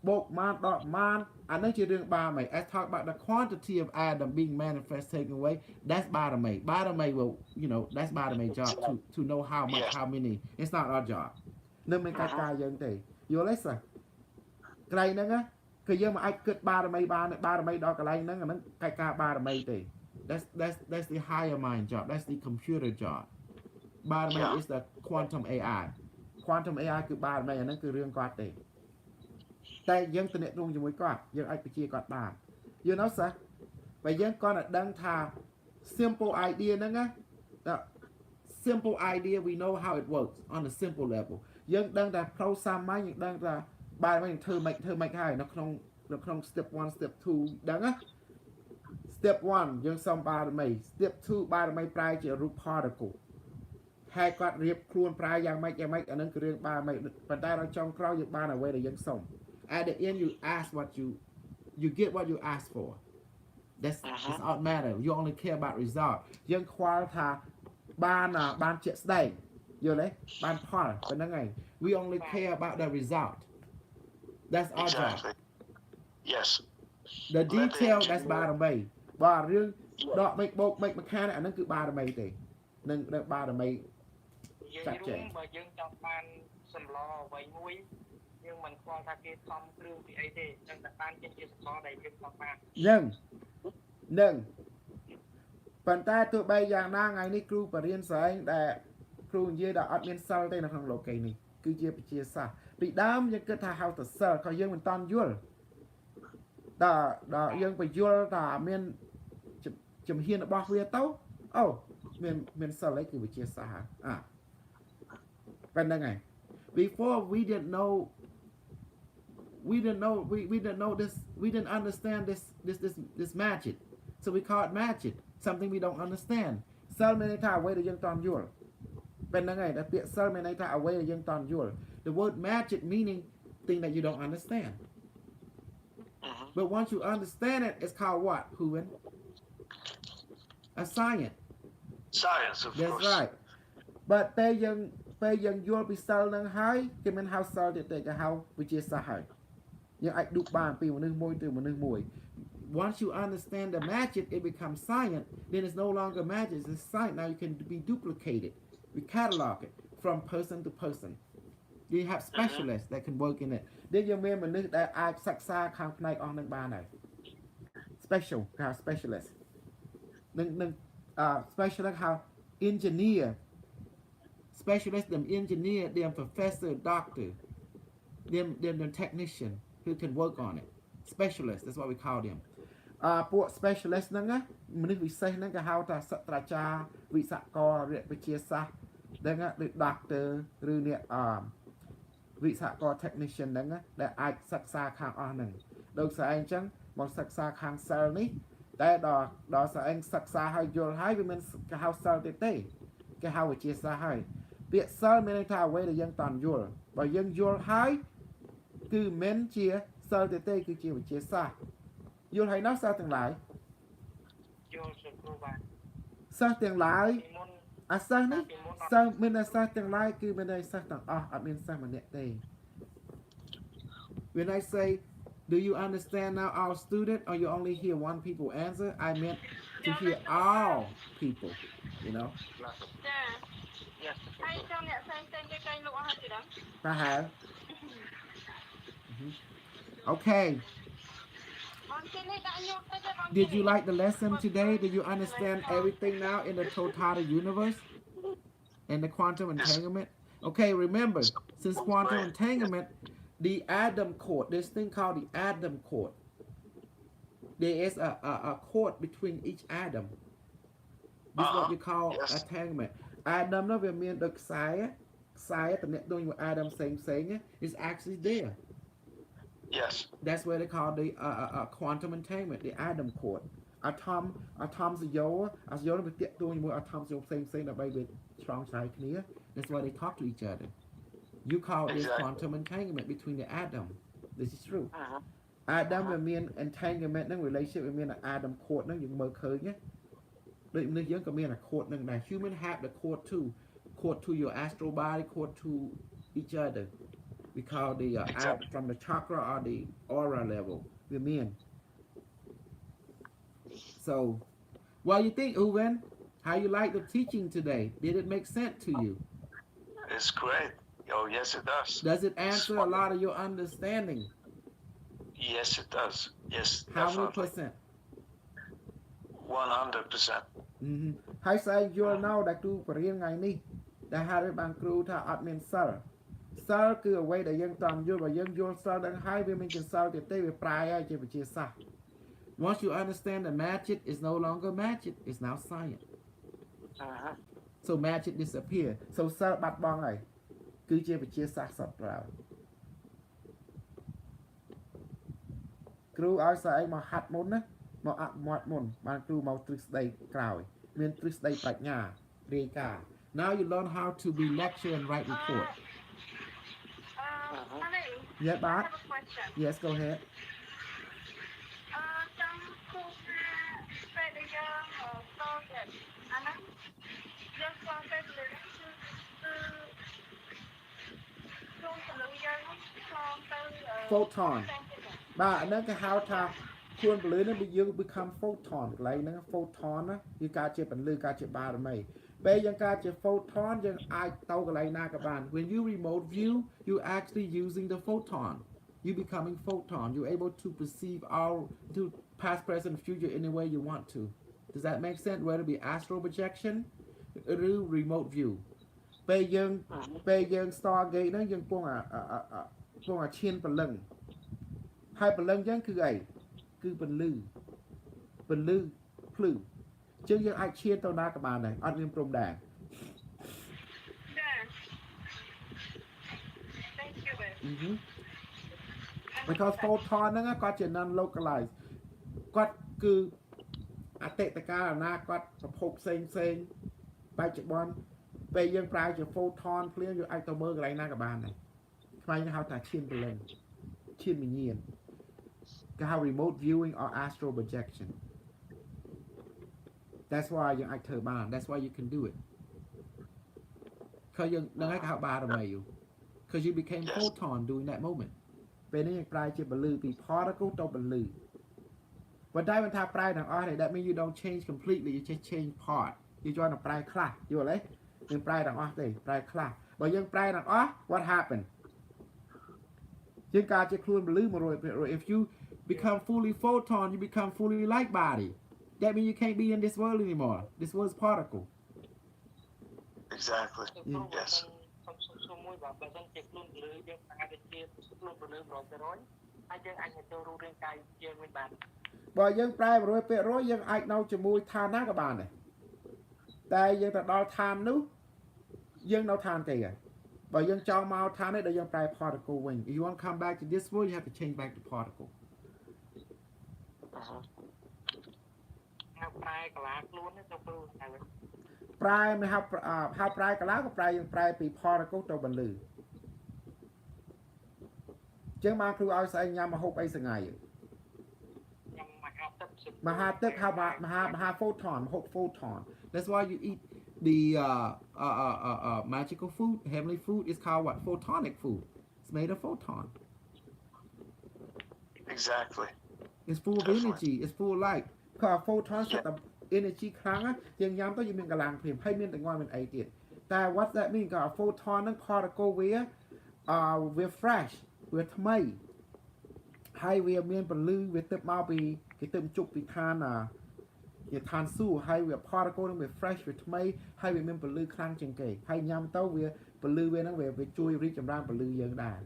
បូកមកដកមកអានឹងជារឿងបារមី as talk about the quantity of atom being manifest taken away that's barame will you know that's barame job to know how much how many it's not our job នឹងមិនកាយការយើងទេយល់ទេសិស្សក្រៃហ្នឹងគឺយើងមិនអាចគិតបារមីបានបារមីដល់កន្លែងហ្នឹងអាហ្នឹងកាយការបារមីទេ that's the higher mind job that's the computer job បារមី is the quantum AI គឺបារមីអាហ្នឹងគឺរឿងគាត់ទេតែយើងទំនាក់ទំនងជាមួយគាត់យើងអាចបញ្ជាគាត់បាន you know សិស្សបើយើងគាត់តែដឹងថា simple idea ហ្នឹងណា simple idea we know how it works on a simple level យើងដឹងតែផ្លូវសាមញ្ញយើងដឹងថាបែរមិនធ្វើមិនហើយនៅក្នុង step 1 step 2 ដឹងណា step 1 យើងសុំបារមី step 2 បារមីប្រែជារូប particle ហើយគាត់រៀបខ្លួនប្រែយ៉ាងម៉េចអានឹងគឺរឿងបារមីប៉ុន្តែដល់ចុងក្រោយយើងបានអ្វីដែលយើងសុំ at the end you ask what you get what you ask for that's it's all matter you only care about result យើងខ្វល់ថាបានជាក់ស្ដែងយល់ទេបានផលប៉ុណ្្នឹងហើយ we only care about the result that's our job yes the detail that's បារមីបើរឿងដកមិនបូកមិនម្ខានអានឹងគឺបារមីទេនឹងបារមីចាត់ចែងបើយើងចង់បានសម្លអ្វីមួយយើងមិនខ្វល់ថាគេខំគ្រឿងពីអីទេនឹងតែបានជាសម្លដែលយើងចង់បាននឹងប៉ុន្តែទោះបីយ៉ាងណាថ្ងៃនេះគ្រូបរៀនស្អែកដែលគ្រូ គ្រូនិយាយដល់អត់មានសិលទេនៅក្នុងលោកីនេះគឺជាវិទ្យាសាស្ត្រពីដើមយើងគិតថាហៅទៅសិលក៏យើងមិនតាន់យល់ដល់យើងបញ្យល់ថាមានជំហានរបស់វាទៅអូមានសិលអីគឺវិទ្យាសាស្ត្រប៉ុណ្្នឹងហើយ before we didn't know this we didn't understand this magic so we call it magic something we don't understand សិលមានន័យថាអ្វីដែលយើងតាន់យល់ប៉ុណ្្នឹងហើយតែពាក្យសិលមានន័យថាអ្វីដែលយើងតាន់យល់ the word magic meaning thing that you don't understand but once you understand it it's called what Huven a science of that's course right but ពេលយើងយល់ពីសិលនឹងហើយគេមិនហៅសិលទៀតទេគេហៅវិទ្យាសាស្ត្រហើយយើងអាចឌុបបានពីមនុស្សមួយទៅមនុស្សមួយ once you understand the magic it becomes science then it's no longer magic it's science now you can be duplicated we catalog it from person to person you have specialists that can work in it ដែលយើងមានមនុស្សដែលអាចសិក្សាខាងផ្នែកអស់នឹងបានហើយ special គេហៅ specialist នឹង specialist ហៅ engineer specialist them engineer them professor doctor them technician who can work on it specialist that's what we call them ពួក specialist ហ្នឹងណាមនុស្សវិសេសហ្នឹងគេហៅថាសាស្ត្រាចារ្យវិស្វករវិទ្យាសាស្ត្រហ្នឹងឬ doctor ឬអ្នកវិស្វករ technician ហ្នឹងដែលអាចសិក្សាខាងអស់ហ្នឹងដូចស្អែកអញ្ចឹងមកសិក្សាខាង cell នេះតែដល់ស្អែកសិក្សាហើយយល់ហើយវាមានគេហៅ cell ទៀតទេគេហៅវិទ្យាសាស្ត្រហើយពាក្យ cell មានន័យថាអ្វីដែលយើងតាន់យល់បើយើងយល់ហើយគឺមិនជា cell ទៀតទេគឺជាវិទ្យាសាស្ត្រយល់ហើយណាសិស្សទាំងឡាយយល់ជាគ្រូបាទ សិស្សទាំងឡាយអាសិស្សនេះសិស្សមានសិស្សទាំងឡាយគឺមានសិស្សទាំងអស់អត់មានសិស្សម្នាក់ទេ When I say do you understand now our student or you only hear one people answer I meant to hear all people you know ចាហើយចង់អ្នកផ្សេងៗគេកែងលក់អស់ហើយទេដឹង ប្រហែល Okay Did you like the lesson today? Did you understand everything now in the total universe and the quantum entanglement? Okay, remember, since quantum entanglement, the Adam chord, this thing called the Adam chord. There is a chord between each atom. This is what you call entanglement. Adam នោះវាមានដូចខ្សែតំណែងដូច Adam ផ្សេងៗ is actually there. Yes. That's where they call the quantum entanglement, the Adam chord. Atoms យកវាតាក់ទងជាមួយ atoms យកផ្សេងៗដើម្បីវាឆ្លងឆ្លើយគ្នា That's why they talk to each other. You call this quantum entanglement between the atom. This is true. Adam វាមាន entanglement ហ្នឹង relationship វាមាន Adam chord ហ្នឹងយើងមើលឃើញណាដូចមនុស្សយើងក៏មាន chord ហ្នឹងដែរ Human have the chord too. Chord to your astral body, chord to each other. We call the from the chakra or the aura level. We mean. So, what do you think, Uwen? How you like the teaching today? Did it make sense to you? It's great. Oh, yes, it does. Does it answer a lot of your understanding? Yes, it does. Yes, How definitely. many percent? 100%. ហើយស្អែកយល់នៅដែលគ្រូបរៀនថ្ងៃនេះដែលហៅឲ្យបានគ្រូថាអត់មានសិល សិលគឺអ្វីដែលយើងតាមយល់បើយើងយល់សិលដល់ហើយវាមិនជាសិលទៀតទេវាប្រែហើយជាវិទ្យាសាស្ត្រ Once you understand the magic is no longer magic it's now science So magic disappear so សិលបាត់បង់ហើយគឺជាវិទ្យាសាស្ត្រសត្វប្រើគ្រូឲ្យស្អែកមកហាត់មុនណាមកអនុវត្តមុនបានគ្រូមកទ្រឹស្ដីក្រោយមានទ្រឹស្ដីប្រាជ្ញារាយការណ៍ Now you learn how to be lecture and write report Yeah, Bart? I have a question. Yes, go ahead. Trong khu về bây giờ có thể anh dân con về lưới từ lượng dân con từ Photon បាទអាហ្នឹងគេហៅថាខ្លួនពលឺហ្នឹងយើង become photon កន្លែងហ្នឹង photon ណាគឺការជាពលឺការជាបារមីពេលយើងការជា photon យើងអាចទៅកន្លែងណាក៏បាន When you remote view you actually using the photon you becoming photon you're able to perceive all to past present future any way you want to Does that make sense whether it be astral projection or remote view ពេលយើង Stargate ហ្នឹងយើងពងអាឈានព្រលឹងហើយព្រលឹងយើងគឺអីគឺពន្លឺភ្លឺជាងយើងអាចឈានទៅណាក៏បានដែរអត់មានព្រំដែន Thank you babe because photon ហ្នឹងគាត់ជា non localized គាត់គឺអតីតកាលអនាគតប្រភពផ្សេងបច្ចុប្បន្នពេលយើងប្រើជា photon ភ្លាមយើងអាចទៅមើលកន្លែងណាក៏បានដែរខ្មែរយើងហៅថាឈានព្រលឹងឈានវិញ្ញាណគេហៅ remote viewing or astral projection that's why យើងអាចធ្វើបាន that's why you can do it គឺយើងនឹងឲ្យគេហៅបារមី because you became photon during that moment ពេលនេះយើងប្រើជាពលឺពី particle ទៅពលឺប៉ុន្តែមិនថាប្រែទាំងអស់ទេ that means you don't change completely you just change part យើងចូលទៅប្រែខ្លះយល់ទេយើងប្រែទាំងអស់ទេប្រែខ្លះបើយើងប្រែទាំងអស់ what happen យើងការជាខ្លួនពលឺ 100% if you become fully photon you become fully light body that means you can't be in this world anymore this world is particle Exactly. Yes. មួយបើសិនជាខ្លួនពលឺយើងអាចទៅជាខ្លួនពលឺ 100% ហើយយើងអាចទៅរស់រាងកាយយើងមិនបានបើយើងប្រែ 100% យើងអាចនៅជាមួយឋានណាក៏បានដែរតែយើងទៅដល់ឋាននោះយើងនៅឋានទេហើយបើយើងចង់មកឋាននេះដល់យើងប្រែ particle វិញ if you want to come back to this world you have to change back to particle ប្រែកលាខ្លួនទៅព្រោះតែប្រែមិនហៅប្រែកលាក៏ប្រែយើងប្រែពី particle ទៅពលឺចឹងបានគ្រូឲ្យស្អីញ៉ាំម្ហូបអីសងៃញ៉ាំមហាទឹកហៅមហា photon ម្ហូប photon that's why you eat the magical food heavenly food is called what photonic food it's made of photon Exactly. it's full of energy it's full of light because photon សិតតែ energy ខ្លាំងយើងញ៉ាំទៅយើងមានកម្លាំងព្រាមហើយមានតែងន់មានអីទៀតតែ what that mean ក៏ photon ហ្នឹង particle វា fresh វាថ្មីហើយវាមានពលឺវាទឹកមកពីគេទឹកជប់ពីឋានជាឋានសួគ៌ហើយវា particle ហ្នឹងវា fresh វាថ្មីហើយវាមានពលឺខ្លាំងជាងគេហើយញ៉ាំទៅវាពលឺវាហ្នឹងវាជួយរីកចម្រើនពលឺយើងដែរ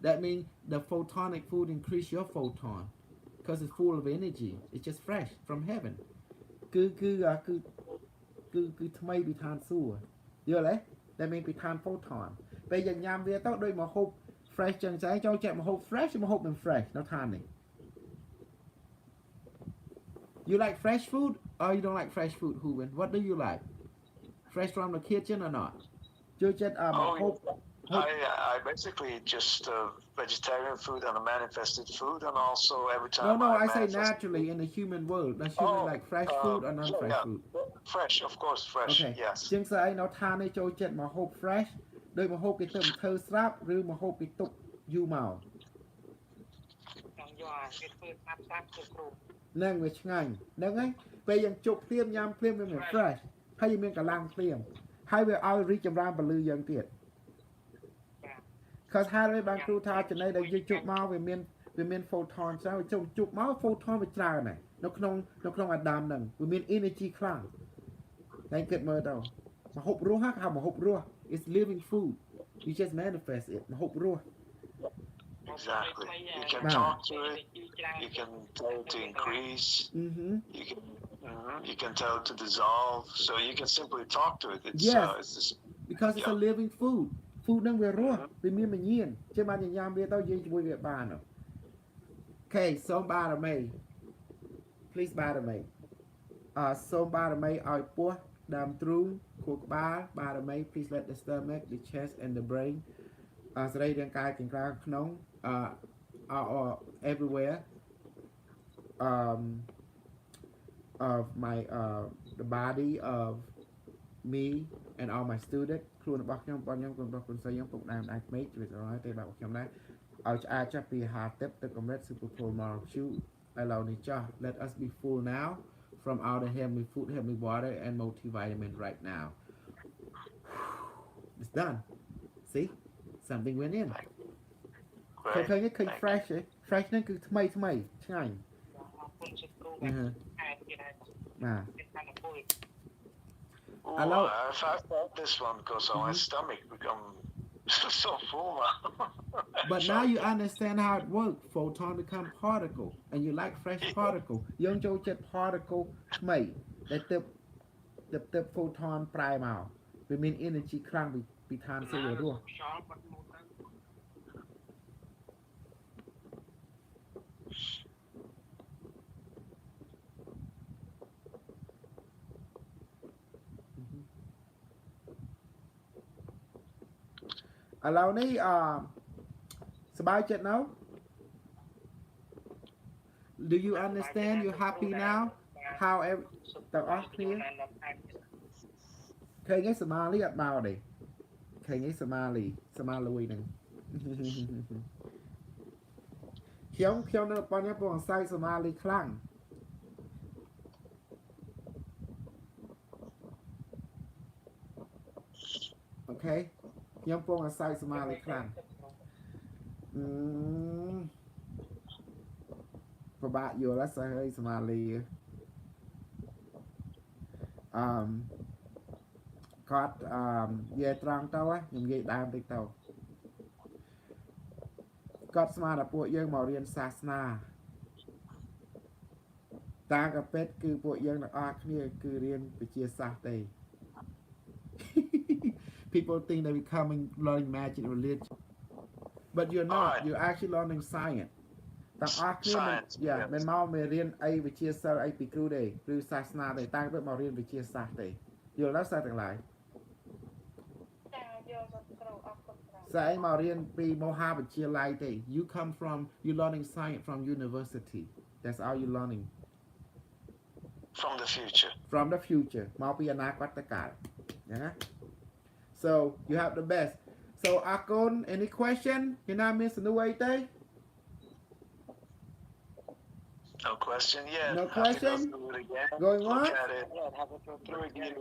that means the photonic food increase your photon because it's full of energy it's just fresh from heaven គឺថ្មីពីឋានសួគ៌យល់ទេតែមានពីឋាន photon ពេលយើងញ៉ាំវាទៅដូចមកហូប fresh ចឹងចែងចូលចិត្តមកហូប fresh មកហូបមិន fresh នៅឋាននេះ you like fresh food or you don't like fresh food Hooven what do you like fresh from the kitchen or not ចូលចិត្តមកហូប I basically just vegetarian food and a manifested food, and also every time. No, I say naturally in the human world. Does human like fresh food or non-fresh food? Fresh, of course, fresh. Okay. Yes. ជាងស្អីនៅឋាននេះចូលចិត្តមកហូប fresh ដោយមកហូបគេទៅធ្វើស្រាប់ឬមកហូបគេទុកយូរមកយកអាគេធ្វើស្រាប់ទៅគ្រូហ្នឹងវាឆ្ងាញ់ហ្នឹងហើយពេលយើងជប់ភ្លាមញ៉ាំភ្លាមវាមាន fresh ហើយមានកម្លាំងភ្លាមហើយវាឲ្យរីកចម្រើនពលឺយើងទៀតbecause ហើយបានគ្រូថាចំណីដែលយើងជប់មកវាមាន photon ច្រើនជប់មក photon វាច្រើនដែរនៅក្នុងអាដាមហ្នឹងវាមាន energy ខ្លាំងតែគិតមើលទៅម្ហូបរស់ហៅម្ហូបរស់ it's living food you just manifest it ម្ហូបរស់ Exactly. You can talk to it. You can tell it to increase. You can tell it to dissolve. So you can simply talk to it. It's, yes. It's this, because it's a living food. Food ហ្នឹងវារស់វាមានវិញ្ញាណជាបានញ៉ាំវាទៅយើងជាមួយវាបាន Okay សូមបារមី please បារមីសូមបារមីឲ្យពោះដើមទ្រូងខួរក្បាលបារមី please let the stomach the chest and the brain សរីរាង្គកាយទាំងក្រៅក្នុងeverywhere of my the body of me and all my students ខ្លួនរបស់ខ្ញុំបងខ្ញុំខ្លួនរបស់ខ្លួនស្រីខ្ញុំពុកដើមដៃក្មេកជួយស្រឡាញ់ទេបាទខ្ញុំដែរឲ្យឆ្អាតចាប់ពីអាហារទឹកទឹកកម្រិត super full molecule ឥឡូវនេះចោះ let us be full now from all the heavenly food heavenly water and multivitamin right now it's done see something went in ឃើញឃើញ fresh ទេ fresh ហ្នឹងគឺថ្មីឆ្ងាញ់បាទ Oh, Hello? I've felt this one because my stomach become so full now. But now you understand how it works. Photon become particle, and you like fresh particle. យើងចូលចិត្ត particle ថ្មីដែលទើប photon ប្រែមកវាមាន energy ខ្លាំងពីឋានសួគ៌រស់ ខ្យល់បាត់មកទៅ ឥឡូវនេះសប្បាយចិត្តនៅ Do you understand? You happy now? How ទាំងអស់គ្នាឃើញឯសមាលីអត់មកទេឃើញឯសមាលីហ្នឹង ខ្ញុំនៅប៉ុណ្ណេះពងអាស្រ័យសមាលីខ្លាំង Okay ខ្ញុំពងអាស្រ័យសមាលីខ្លាំងពិបាកយល់ហើយសិស្សហើយសមាលីគាត់និយាយត្រង់ទៅខ្ញុំនិយាយដើមតិចទៅគាត់ស្មានតែពួកយើងមករៀនសាសនាតាមក៏ពិតគឺពួកយើងទាំងអស់គ្នាគឺរៀនវិទ្យាសាស្ត្រទេ People think they becoming learning magic religion but you're not you're actually learning science ទាំងអស់គ្នាមិនមករៀនអីវិទ្យាសាស្ត្រអីពីគ្រូទេឬសាសនាទេតែពិតមករៀនវិទ្យាសាស្ត្រទេយល់ដល់សាស្ត្រទាំងឡាយ Say Marian P. Mohabit you come from you learning science from university. That's how you learning. From the future. From the future. Mau pi anakwatakai. Yeah. So you have the best. So Akon, any question? You not miss a new way day? No question yet. No question? Going once?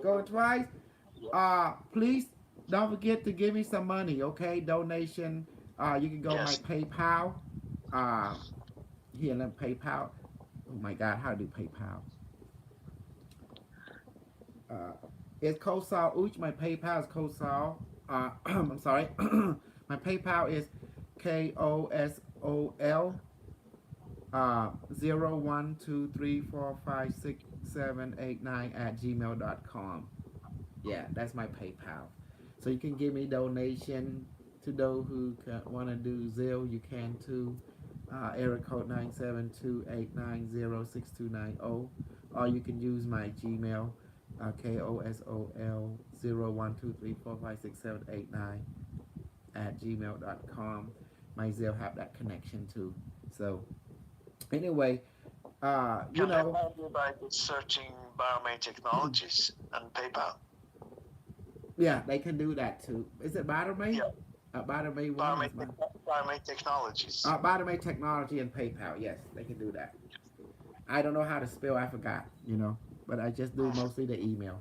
Going twice? Please don't forget to give me some money, okay? Donation. You can go my PayPal. Here, let me PayPal. Oh my God, how to do PayPal? It's Kosal Uch. My PayPal is Kosal. I'm sorry. My PayPal is KOSOL 01234567889 Yeah, that's my PayPal. So you can give me donation to those who want to do Zelle. You can too. Area code 972890629 or you can use my Gmail. KOSOL 01234567889 at gmail.com. My Zelle have that connection too. So anyway, you know, by searching Biomate Technologies and PayPal. Yeah, they can do that too. Is it Biomate? Yeah. Biomate Technologies. Biomate Technology and PayPal. Yes, they can do that. I don't know how to spell. I forgot. You know. But I just do mostly the email.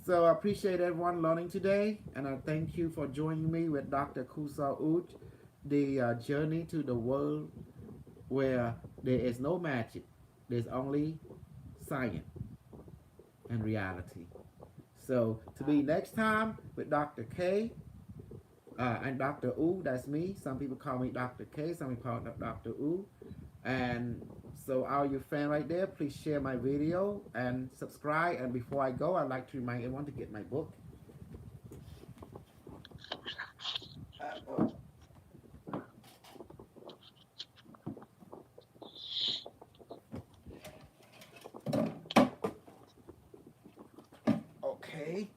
So I appreciate everyone learning today, and I thank you for joining me with Dr. Kusal Uch, the journey to the world where there is no magic, there's only science and reality. So to be next time with Dr. K and Dr. U, that's me. Some people call me Dr. K, some people call me Dr. U. And so all you fans right there, please share my video and subscribe. And before I go, I'd like to remind everyone to get my book. Okay.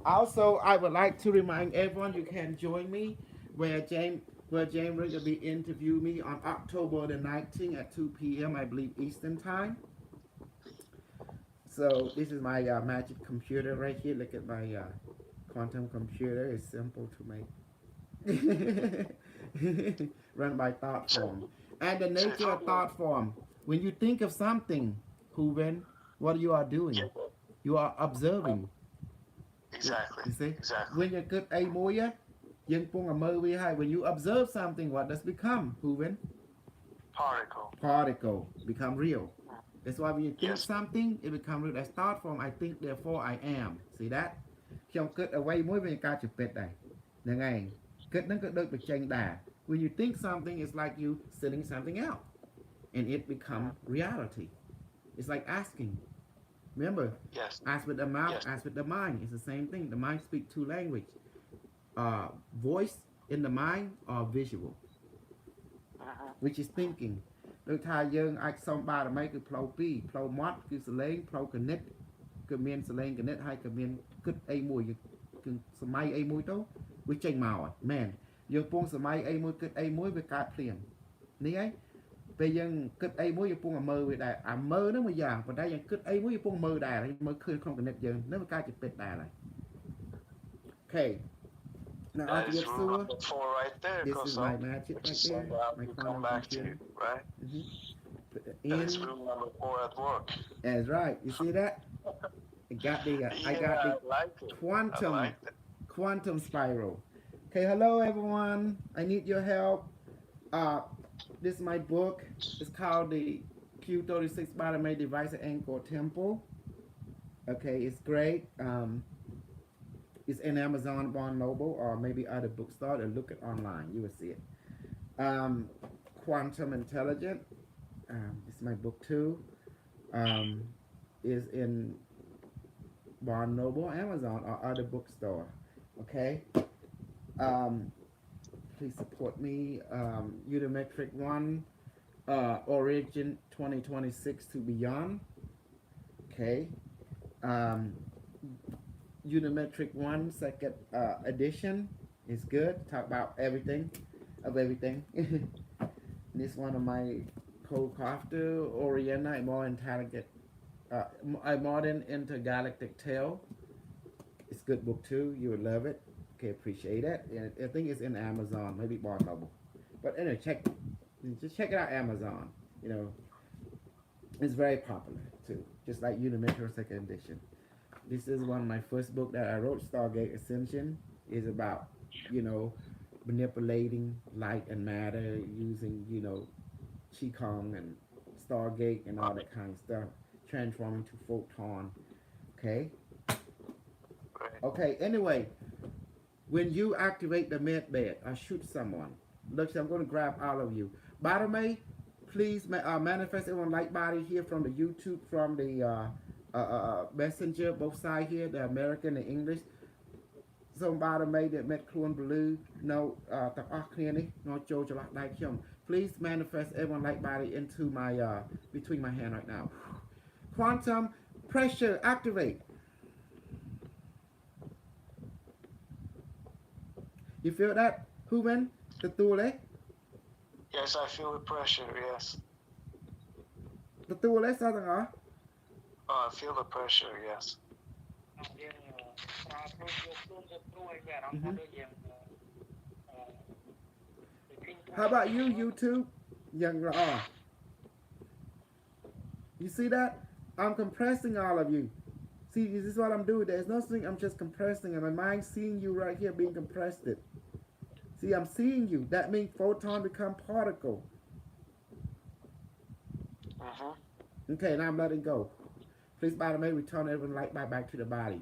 Also, I would like to remind everyone you can join me where James will be interview me on October the 19th at 2 p.m. I believe Eastern time. So this is my magic computer right here. Look at my quantum computer. It's simple to make. Run by thought form. And the nature of thought form. When you think of something, Hooven, what you are doing? You are observing. Exactly. You see? Exactly. When you're good at Moya, when you observe something, what does become, Hooven? Particle. Particle become real. That's why when you think Yes. something, it becomes real. I start from I think, therefore I am. See that? ខ្ញុំគិតអ្វីមួយវាកើតជាពិតដែរហ្នឹងឯងគិតហ្នឹងក៏ដូចបញ្ចេញដែរ When you think something, it's like you sending something out, and it become reality. It's like asking. Remember, Yes. ask with the mouth, Yes. ask with the mind. It's the same thing. The mind speaks two language. Voice in the mind or visual, which is thinking. ដូចថាយើងអាចសុំបារមីគឺផ្លូវពីរផ្លូវមាត់គឺសលេងផ្លូវគណិតគឺមានសលេងគណិតហើយក៏មានគិតអីមួយគឺសម័យអីមួយទៅវាចេញមកមែនយើងពងសម័យអីមួយគិតអីមួយវាកើតភ្លាមនេះឯងពេលយើងគិតអីមួយយើងពងឲ្យមើលវាដែរអាមើលហ្នឹងមួយយ៉ាងប៉ុន្តែយើងគិតអីមួយយើងពងមើលដែរមើលឃើញក្នុងគណិតយើងហ្នឹងវាកើតជាពិតដែរហើយ Okay. Now That I is get rule Sua. number 4 right there. This is my Koso. magic Which right is there. My come quantum back to computer. you, right? Mm-hmm. That is rule number 4 at work. That's right. You see that? I got the Yeah, I got the I like it. quantum I like it. quantum spiral. Okay, hello everyone. I need your help. This is my book. It's called the Q36 Biomatic Device at Angkor Temple. Okay, it's great. It's in Amazon, Barnes Noble, or maybe other bookstore. Or look it online. You will see it. Quantum Intelligent. It's my book too. Is in Barnes Noble, Amazon, or other bookstore. Okay. Please support me. Unimetric 1, Origin 2026 to Beyond. Okay. Unimetric 1 second edition is good. Talk about everything of everything. This one of my co-crafter, Oriana, a more intelligent, a modern intergalactic tale. It's a good book too. You would love it. Okay, appreciate it. And I think it's in Amazon, maybe Barnes Noble. But anyway, just check it out, Amazon. You know, it's very popular too. Just like Unimetric second edition. This is one of my first book that I wrote. Stargate Ascension is about, you know, manipulating light and matter using, you know, Qigong and Stargate and all that kind of stuff, transforming to photon. Okay. Okay. Anyway, when you activate the med bed or shoot someone, look, I'm going to grab all of you. Barame, please manifest everyone light body here from the YouTube, from the messenger, both sides here, the American and English. Somebody made that met Kluan Blue. No, no George like him. Please manifest everyone light body into my between my hand right now. Quantum pressure activate. You feel that? Human? The tool, eh? Yes, I feel the pressure, yes. The tool, eh? Something, huh? Oh, I feel the pressure, yes. How about you, YouTube? Young Raw. You see that? I'm compressing all of you. See, this is what I'm doing. There's nothing, I'm just compressing, and my mind seeing you right here being compressed. See, I'm seeing you. That means photon become particle. Okay, now I'm letting go. Please, by the way, return everyone light back to the body.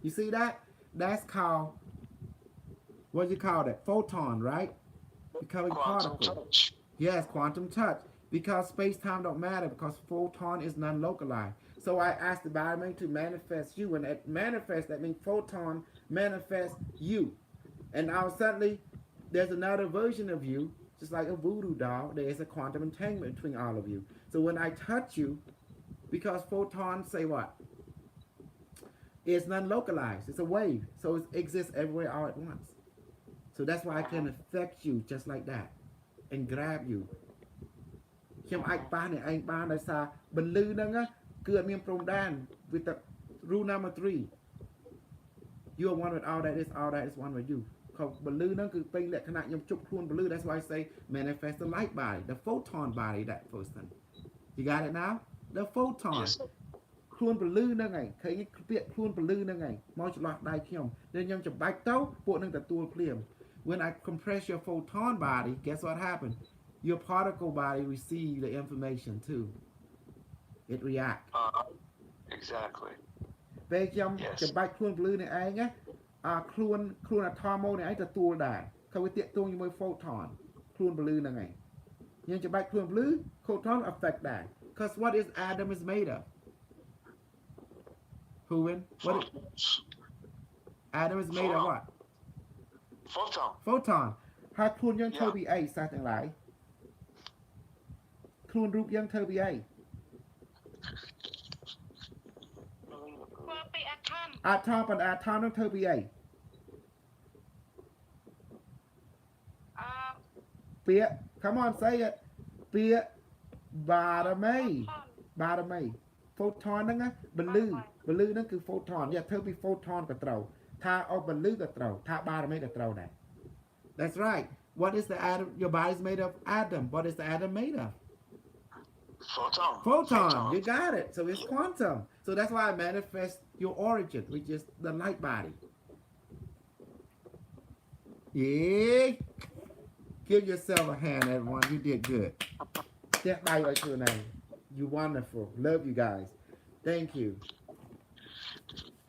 You see that? That's called, what do you call that? Photon, right? Becoming Quantum particle. touch. Yes, quantum touch. Because space-time don't matter, because photon is non-localized. So I asked the body to manifest you, and it manifests, that means photon manifests you. And now suddenly, there's another version of you, just like a voodoo doll. There's a quantum entanglement between all of you. So when I touch you, because photons say what? It's non-localized. It's a wave. So it exists everywhere all at once. So that's why I can affect you just like that and grab you. ខ្ញុំអាចប៉ះអ្នកឯងបានដោយសារបន្លឺហ្នឹងគឺអត់មានព្រំដែន with the rule number 3 you are one with all that is one with you បន្លឺហ្នឹងគឺពេញលក្ខណៈខ្ញុំជប់ខ្លួនបន្លឺ that's why I say manifest the light body the photon body that person you got it now the photon Yes. ខ្លួនបន្លឺហ្នឹងឯងឃើញពាក្យខ្លួនបន្លឺហ្នឹងឯងមកច្រឡោះដៃខ្ញុំដល់ខ្ញុំចម្បាច់ទៅពួកនឹងទទួលភ្លាម when I compress your photon body guess what happened your particle body receive the information too it react exactly ពេលខ្ញុំច្បាច់ខ្លួនពលឺនេះឯងណាខ្លួនអាថមនេះឯងទទួលដែរគឺវាតាក់ទងជាមួយ photon ខ្លួនពលឺហ្នឹងឯងយើងច្បាច់ខ្លួនពលឺ photon affect ដែរ because what is atom is made of who win what is, atom is made of what photon ហើយខ្លួនយើងធ្វើពីអីសាសទាំងឡាយខ្លួនរូបយើងធ្វើពីអី ធ្វើពីអាថម atom ប៉ុន្តែ atom នឹងធ្វើពីអីពាក្យ come on say it ពាក្យបារមី photon ហ្នឹងណាពលឺហ្នឹងគឺ photon យកធ្វើពី photon ក៏ត្រូវថាអស់ពលឺក៏ត្រូវថាបារមីក៏ត្រូវដែរ That's right what is the atom your body is made of atom what is the atom made of photon you got it so it's quantum so that's why it manifests your origin which is the light body yeah give yourself a hand everyone you did good you wonderful love you guys thank you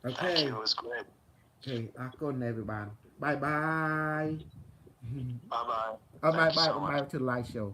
okay thank you it was great okay akon everyone bye bye bye bye bye bye to the live show